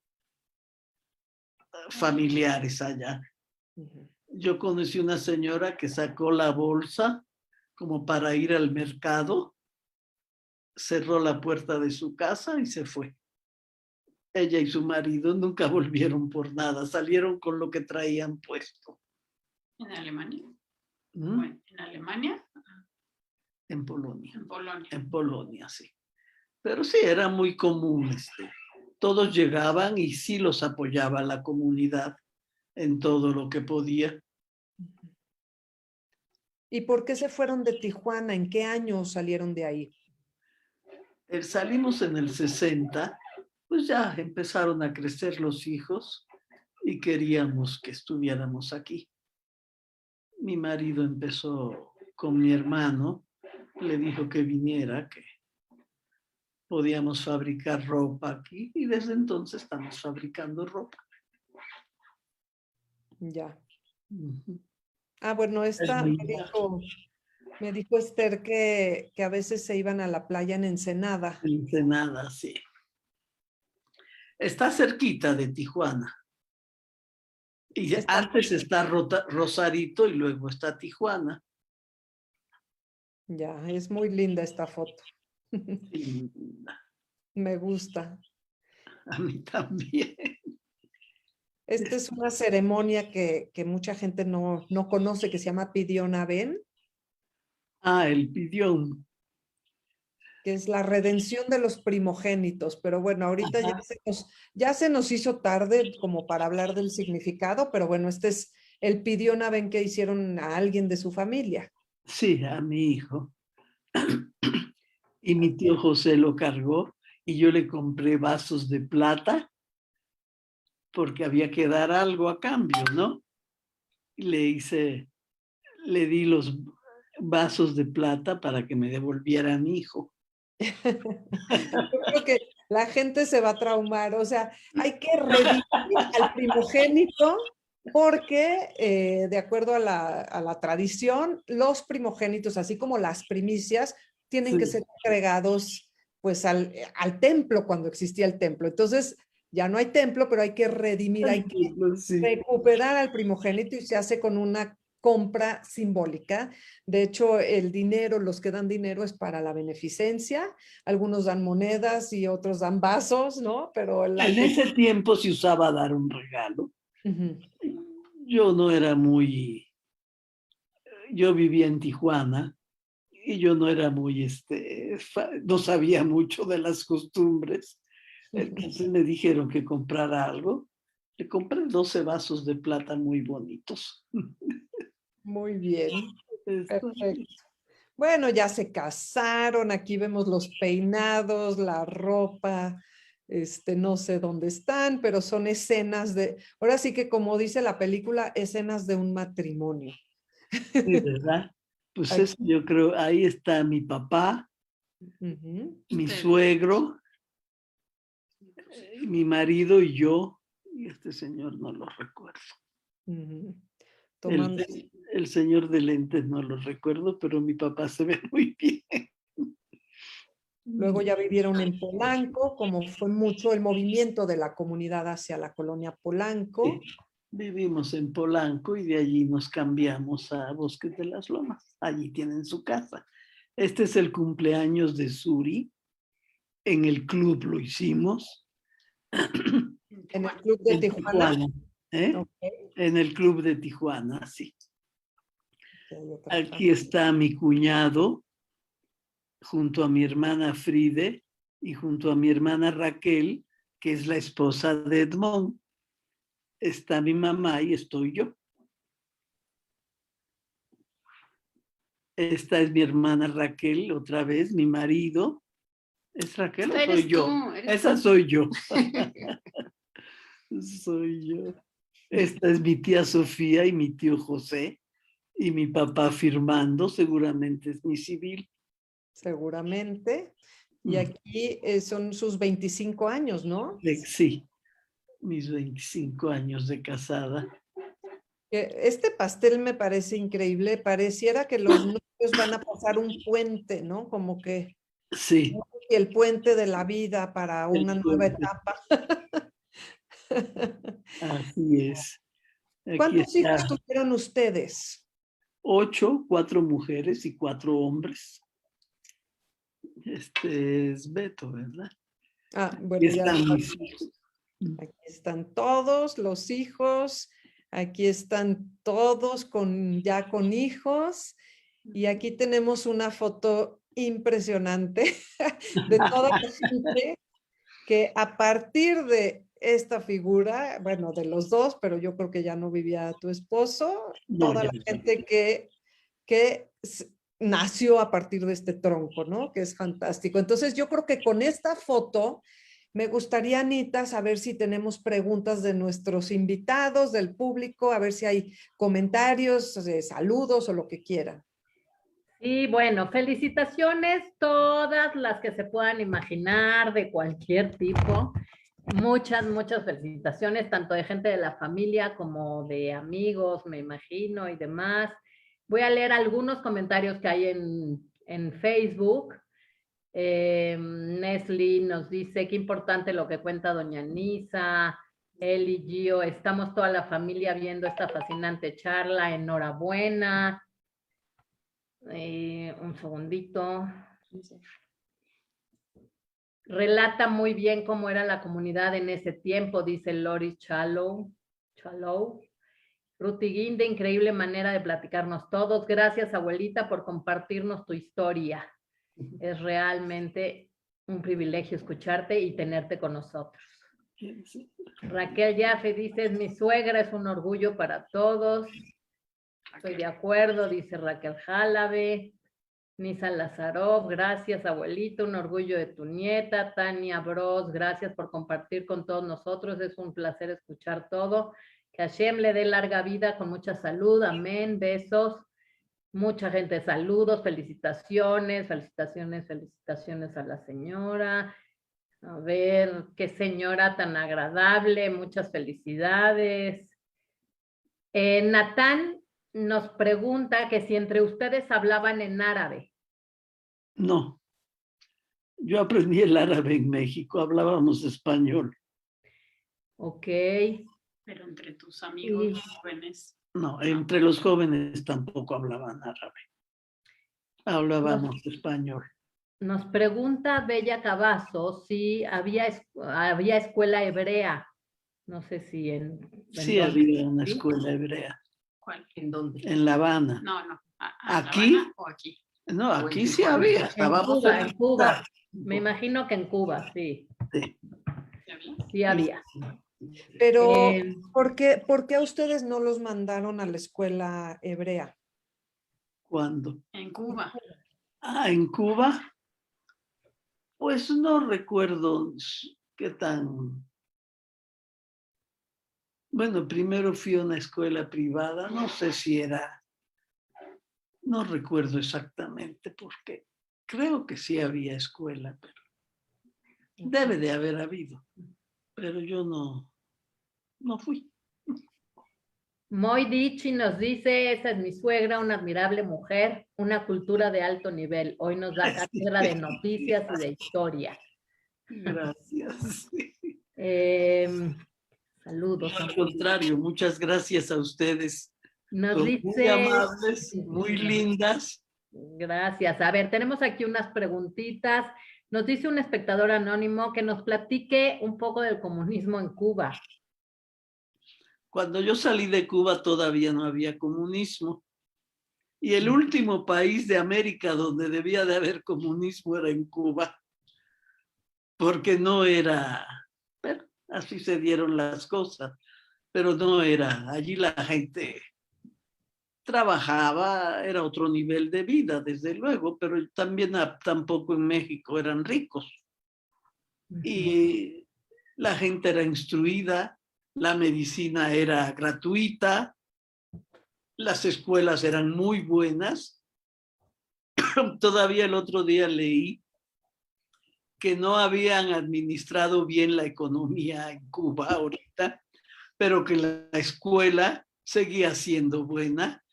familiares allá. Yo conocí una señora que sacó la bolsa como para ir al mercado, cerró la puerta de su casa y se fue. Ella y su marido nunca volvieron por nada, salieron con lo que traían puesto. ¿En Alemania? ¿En Alemania? En Polonia. En Polonia. En Polonia, sí. Pero sí, era muy común. Todos llegaban y sí los apoyaba la comunidad en todo lo que podía. ¿Y por qué se fueron de Tijuana? ¿En qué año salieron de ahí? Salimos en el 60, pues ya empezaron a crecer los hijos y queríamos que estuviéramos aquí. Mi marido empezó con mi hermano, le dijo que viniera, que podíamos fabricar ropa aquí y desde entonces estamos fabricando ropa. Ya. Ujú. Ah, bueno, esta me dijo Esther que a veces se iban a la playa en Ensenada. Ensenada, sí. Está cerquita de Tijuana. Y antes está Rosarito y luego está Tijuana. Ya, es muy linda esta foto. Sí, Me gusta. a mí también. Esta es una ceremonia que mucha gente no conoce, que se llama Pidión Aben, Ah, el pidión. que es la redención de los primogénitos. Pero bueno, ahorita ya se nos hizo tarde como para hablar del significado, pero bueno, este es el Pidión Aben que hicieron a alguien de su familia. Sí, a mi hijo. Y mi tío José lo cargó y yo le compré vasos de plata porque había que dar algo a cambio, ¿no? Y le di los vasos de plata para que me devolviera a mi hijo. Yo creo que la gente se va a traumar, o sea, hay que redimir al primogénito porque de acuerdo a la tradición, los primogénitos, así como las primicias, tienen que Sí. ser entregados pues al templo cuando existía el templo. Entonces, ya no hay templo, pero hay que redimir, hay que Sí. recuperar al primogénito y se hace con una compra simbólica. De hecho, el dinero, los que dan dinero es para la beneficencia. Algunos dan monedas y otros dan vasos, ¿no? Pero En ese tiempo se usaba dar un regalo. Yo no era yo vivía en Tijuana y yo no era no sabía mucho de las costumbres. Entonces me dijeron que comprara algo. Le compré 12 vasos de plata muy bonitos. Muy bien, Esto- perfecto. Bueno, ya se casaron, aquí vemos los peinados, la ropa, no sé dónde están, pero son escenas ahora sí que como dice la película, escenas de un matrimonio. Sí, ¿verdad? Pues Aquí, eso yo creo, ahí está mi papá, mi suegro, mi marido y yo, y este señor no lo recuerdo. tomando. El señor de lentes no lo recuerdo, pero mi papá se ve muy bien. Luego ya vivieron en Polanco, como fue mucho el movimiento de la comunidad hacia la colonia Polanco. Sí, vivimos en Polanco y de allí nos cambiamos a Bosques de las Lomas. Allí tienen su casa. Este es el cumpleaños de Suri. En el club lo hicimos. En el club de Tijuana. ¿eh? Okay. En el club de Tijuana, sí. Aquí Aquí está mi cuñado junto a mi hermana Fride y junto a mi hermana Raquel, que es la esposa de Edmond. Está mi mamá y estoy yo. Esta es mi hermana Raquel, otra vez, mi marido. ¿Es Raquel o soy yo? Esa soy yo. Soy yo. Esta es mi tía Sofía y mi tío José y mi papá firmando, seguramente es mi civil. Seguramente. Y aquí son sus 25 años, ¿no? Sí, mis 25 años de casada. Este pastel me parece increíble. Pareciera que los novios van a pasar un puente, ¿no? Como que sí. El puente de la vida para una nueva etapa. Así es. Aquí ¿Cuántos está. hijos tuvieron ustedes? 8, 4 mujeres y 4 hombres. Este es Beto, ¿verdad? Ah, bueno, Aquí están mis hijos. Aquí están todos los hijos. Aquí están todos ya con hijos. Y aquí tenemos una foto impresionante de toda la gente que a partir de esta figura, bueno, de los dos, pero yo creo que ya no vivía tu esposo, No, toda ya la no. gente que nació a partir de este tronco, ¿no? Que es fantástico. Entonces yo creo que con esta foto me gustaría, Anita, saber si tenemos preguntas de nuestros invitados, del público, a ver si hay comentarios, saludos o lo que quieran. Y bueno, felicitaciones todas las que se puedan imaginar de cualquier tipo. Muchas, muchas felicitaciones, tanto de gente de la familia como de amigos, me imagino, y demás. Voy a leer algunos comentarios que hay en Facebook. Nestle nos dice, qué importante lo que cuenta doña Nisa. Eli, Gio, estamos toda la familia viendo esta fascinante charla, enhorabuena. Un segundito. Relata muy bien cómo era la comunidad en ese tiempo, dice Lori Chalow. Ruti Guinde, increíble manera de platicarnos todos. Gracias, abuelita, por compartirnos tu historia. Es realmente un privilegio escucharte y tenerte con nosotros. Raquel Jaffe dice, mi suegra es un orgullo para todos. Estoy de acuerdo, dice Raquel Jalabe. Nisa Lazarov, gracias abuelito, un orgullo de tu nieta. Tania Bros, gracias por compartir con todos nosotros, es un placer escuchar todo. Que Hashem le dé larga vida con mucha salud, amén, besos. Mucha gente, saludos, felicitaciones, felicitaciones, felicitaciones a la señora. A ver, qué señora tan agradable, muchas felicidades. Natán nos pregunta que si entre ustedes hablaban en árabe. No. Yo aprendí el árabe en México, hablábamos español. Ok. Pero entre tus amigos Sí. jóvenes. No, entre los jóvenes tampoco hablaban árabe. Hablábamos español. Nos pregunta Bella Cavazo si había escuela hebrea. No sé si Sí, dónde. había una ¿Sí? escuela hebrea. ¿Cuál? ¿En dónde? En La Habana. No. ¿Aquí? ¿La Habana o aquí? No, aquí en sí Tijuana. había. En Estábamos Cuba, en en Cuba. Me imagino que en Cuba, sí. Sí. ¿Ya vi? Sí había. Pero, Eh, ¿por qué a ustedes no los mandaron a la escuela hebrea? ¿Cuándo? En Cuba. En Cuba. Pues no recuerdo qué tan... Bueno, primero fui a una escuela privada, no sé si era... No recuerdo exactamente por qué. Creo que sí había escuela, pero debe de haber habido. Pero yo no fui. Moy Dichi nos dice, esa es mi suegra, una admirable mujer, una cultura de alto nivel. Hoy nos da cátedra de noticias y de historia. Gracias. Saludos. Al contrario, muchas gracias a ustedes. Nos Son dice... muy amables, muy lindas. Gracias. A ver, tenemos aquí unas preguntitas. Nos dice un espectador anónimo que nos platique un poco del comunismo en Cuba. Cuando yo salí de Cuba todavía no había comunismo. Y el último país de América donde debía de haber comunismo era en Cuba. Porque no era, pero así se dieron las cosas, pero no era, allí la gente trabajaba, era otro nivel de vida, desde luego, pero también tampoco en México eran ricos. Y la gente era instruida, la medicina era gratuita, las escuelas eran muy buenas. Todavía el otro día leí que no habían administrado bien la economía en Cuba ahorita, pero que la escuela seguía siendo buena.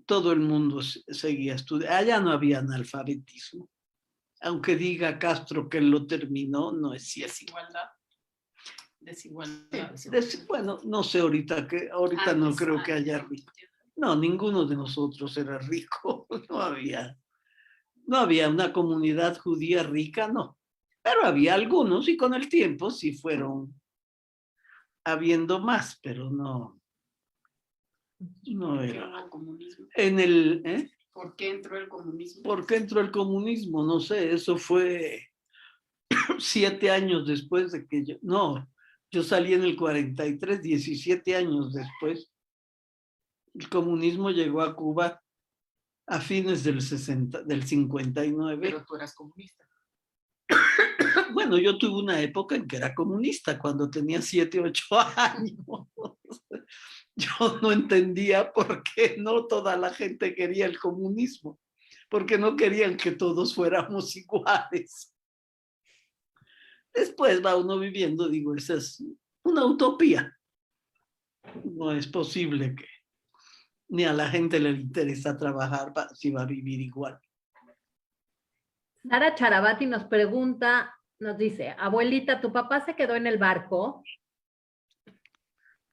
Todo el mundo seguía estudiando. Allá no había analfabetismo. Aunque diga Castro que él lo terminó, no es cierto. Desigualdad. Bueno, no sé ahorita no creo que haya rico. No, ninguno de nosotros era rico. No había una comunidad judía rica, no. Pero había algunos y con el tiempo sí fueron habiendo más, pero no era. Comunismo. En el, ¿Por qué entró el comunismo? ¿Por qué entró el comunismo? No sé, eso fue 7 años después de que yo salí en el 43, 17 años después. El comunismo llegó a Cuba a fines del 59. Pero tú eras comunista. Bueno, yo tuve una época en que era comunista, cuando tenía 7, 8 años. Yo no entendía por qué no toda la gente quería el comunismo, porque no querían que todos fuéramos iguales. Después va uno viviendo, digo, esa es una utopía. No es posible que ni a la gente le interesa trabajar si va a vivir igual. Sara Charabati nos pregunta, nos dice, abuelita, ¿tu papá se quedó en el barco?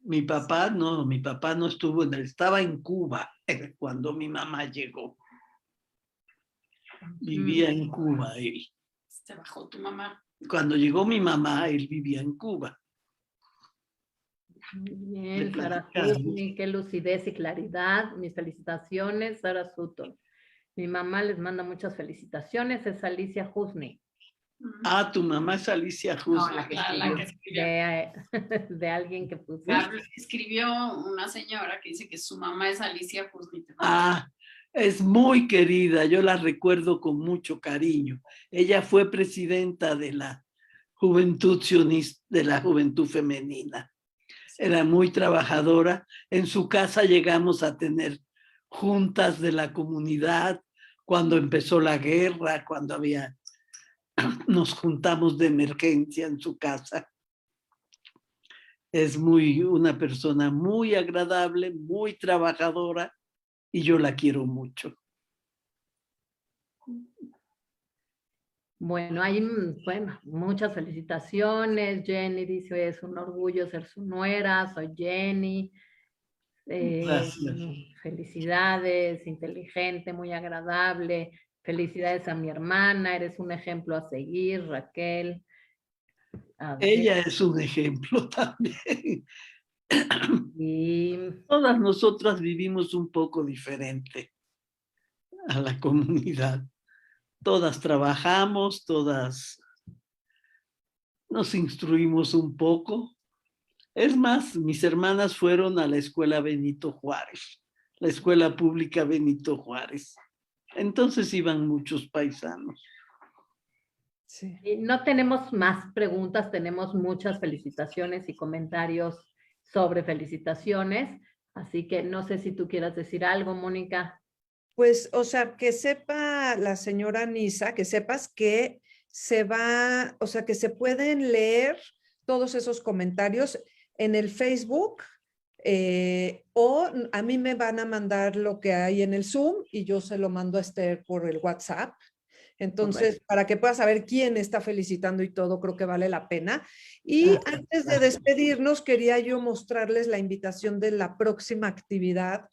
Mi papá no estuvo estaba en Cuba cuando mi mamá llegó. Vivía en Cuba él. Se bajó tu mamá. Cuando llegó mi mamá, él vivía en Cuba. Muy bien, Sara Husni, qué lucidez y claridad. Mis felicitaciones, Sara Sutton. Mi mamá les manda muchas felicitaciones, es Alicia Husni. Ah, tu mamá es Alicia Husni. No, la que escribió. De alguien que puso. Escribió una señora que dice que su mamá es Alicia Husni. Ah, es muy querida, yo la recuerdo con mucho cariño. Ella fue presidenta de la Juventud Sionista, de la Juventud Femenina. Era muy trabajadora. En su casa llegamos a tener juntas de la comunidad cuando empezó la guerra, cuando nos juntamos de emergencia en su casa. Es una persona muy agradable, muy trabajadora y yo la quiero mucho. Bueno, muchas felicitaciones. Jenny dice, es un orgullo ser su nuera, soy Jenny. Gracias. Felicidades, inteligente, muy agradable. Felicidades a mi hermana, eres un ejemplo a seguir, Raquel. Ella es un ejemplo también. Y todas nosotras vivimos un poco diferente a la comunidad. Todas trabajamos, todas nos instruimos un poco. Es más, mis hermanas fueron a la escuela Benito Juárez, la escuela pública Benito Juárez. Entonces iban muchos paisanos. Sí. No tenemos más preguntas, tenemos muchas felicitaciones y comentarios sobre felicitaciones, así que no sé si tú quieras decir algo, Mónica. Pues, o sea, que sepa la señora Nisa, que sepas que que se pueden leer todos esos comentarios en el Facebook o a mí me van a mandar lo que hay en el Zoom y yo se lo mando a Esther por el WhatsApp. Entonces, para que puedas saber quién está felicitando y todo, creo que vale la pena. Y antes de despedirnos, quería yo mostrarles la invitación de la próxima actividad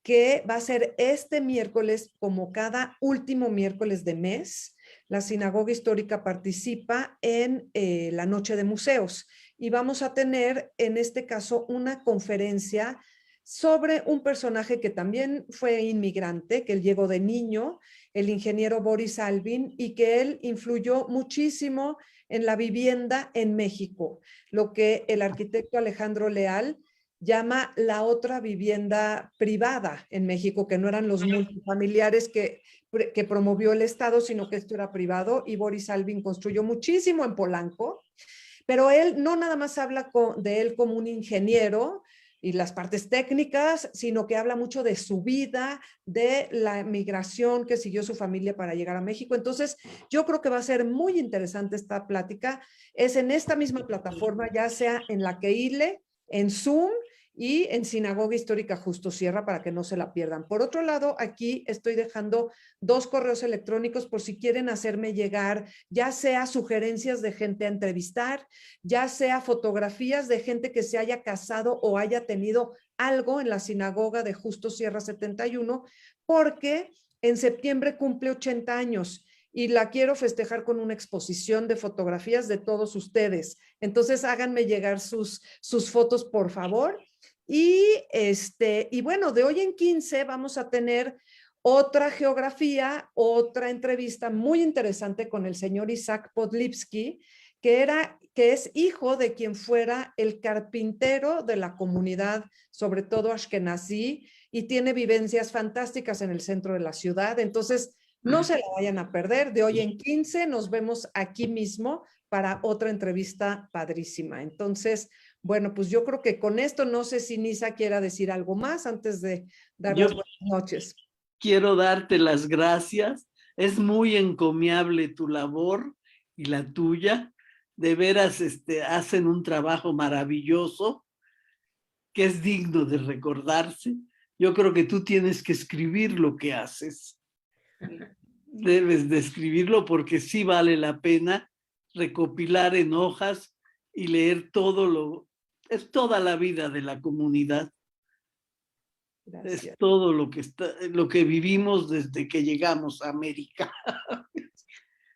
que va a ser este miércoles, como cada último miércoles de mes. La Sinagoga Histórica participa en la Noche de Museos y vamos a tener, en este caso, una conferencia sobre un personaje que también fue inmigrante, que él llegó de niño, el ingeniero Boris Alvin, y que él influyó muchísimo en la vivienda en México, lo que el arquitecto Alejandro Leal llama la otra vivienda privada en México, que no eran los multifamiliares que promovió el Estado, sino que esto era privado, y Boris Alvin construyó muchísimo en Polanco, pero él no nada más habla de él como un ingeniero y las partes técnicas, sino que habla mucho de su vida, de la migración que siguió su familia para llegar a México. Entonces, yo creo que va a ser muy interesante esta plática. Es en esta misma plataforma, ya sea en la Keile, en Zoom y en Sinagoga Histórica Justo Sierra, para que no se la pierdan. Por otro lado, aquí estoy dejando 2 correos electrónicos por si quieren hacerme llegar, ya sea sugerencias de gente a entrevistar, ya sea fotografías de gente que se haya casado o haya tenido algo en la sinagoga de Justo Sierra 71, porque en septiembre cumple 80 años y la quiero festejar con una exposición de fotografías de todos ustedes. Entonces háganme llegar sus fotos, por favor. Y bueno, de hoy en 15 vamos a tener otra geografía, otra entrevista muy interesante con el señor Isaac Podlipsky, que es hijo de quien fuera el carpintero de la comunidad, sobre todo ashkenazí, y tiene vivencias fantásticas en el centro de la ciudad. Entonces, no se la vayan a perder. De hoy en 15 nos vemos aquí mismo para otra entrevista padrísima. Entonces, bueno, pues yo creo que con esto, no sé si Nisa quiera decir algo más antes de dar las buenas noches. Quiero darte las gracias. Es muy encomiable tu labor y la tuya. De veras, hacen un trabajo maravilloso que es digno de recordarse. Yo creo que tú tienes que escribir lo que haces. Debes de escribirlo porque sí vale la pena recopilar en hojas y leer es toda la vida de la comunidad. Gracias. Es todo lo que vivimos desde que llegamos a América.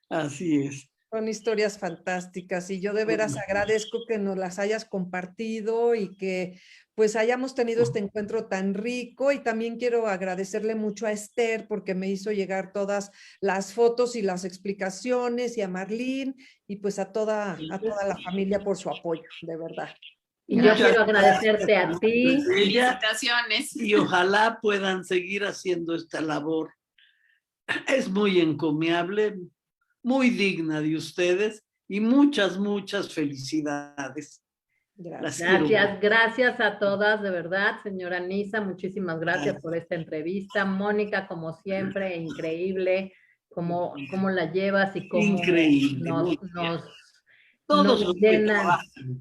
Así es. Son historias fantásticas y yo de veras agradezco que nos las hayas compartido y que pues hayamos tenido este encuentro tan rico, y también quiero agradecerle mucho a Esther porque me hizo llegar todas las fotos y las explicaciones, y a Marlene y pues a toda la familia por su apoyo, de verdad. Y yo quiero agradecerte a ti. Felicitaciones. Y ojalá puedan seguir haciendo esta labor. Es muy encomiable, muy digna de ustedes, y muchas, muchas felicidades. Gracias a todas, de verdad, señora Nisa, muchísimas gracias por esta entrevista. Mónica, como siempre, increíble cómo la llevas y cómo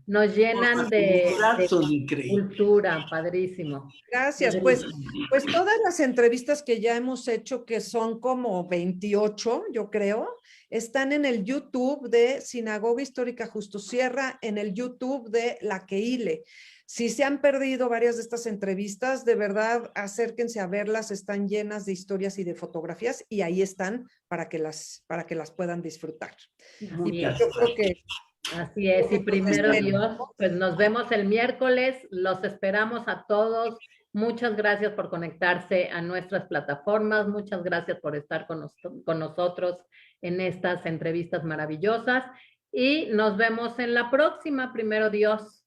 nos llenan de cultura, padrísimo. Gracias, pues todas las entrevistas que ya hemos hecho, que son como 28, yo creo, están en el YouTube de Sinagoga Histórica Justo Sierra, en el YouTube de La Keile. Si se han perdido varias de estas entrevistas, de verdad, acérquense a verlas, están llenas de historias y de fotografías, y ahí están para que las puedan disfrutar. Y yo creo que así es, y primero Dios, pues nos vemos el miércoles, los esperamos a todos. Muchas gracias por conectarse a nuestras plataformas, muchas gracias por estar con nosotros en estas entrevistas maravillosas, y nos vemos en la próxima, primero Dios.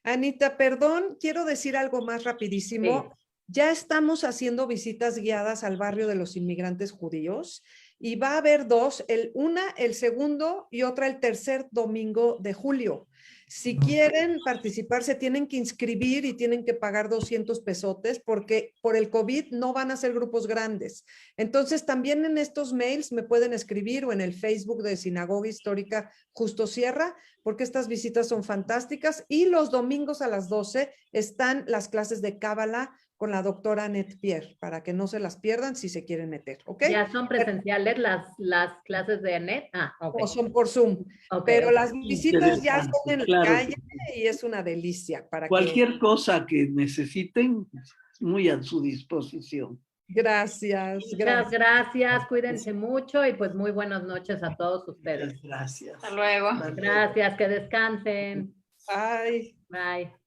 Anita, perdón, quiero decir algo más rapidísimo. Sí. Ya estamos haciendo visitas guiadas al barrio de los inmigrantes judíos, y va a haber dos, una el segundo y otra el tercer domingo de julio. Si quieren participar, se tienen que inscribir y tienen que pagar 200 pesotes porque por el COVID no van a ser grupos grandes. Entonces, también en estos mails me pueden escribir, o en el Facebook de Sinagoga Histórica Justo Sierra, porque estas visitas son fantásticas. Y los domingos a las 12 están las clases de Cábala con la doctora Annette Pierre, para que no se las pierdan si se quieren meter, ¿ok? ¿Ya son presenciales las clases de Annette? O son por Zoom, pero las visitas ya son en la calle y es una delicia. Para cualquier cosa que necesiten, muy a su disposición. Gracias. Muchas gracias, cuídense mucho, y pues muy buenas noches a todos ustedes. Gracias. Hasta luego. Gracias, que descansen. Bye. Bye.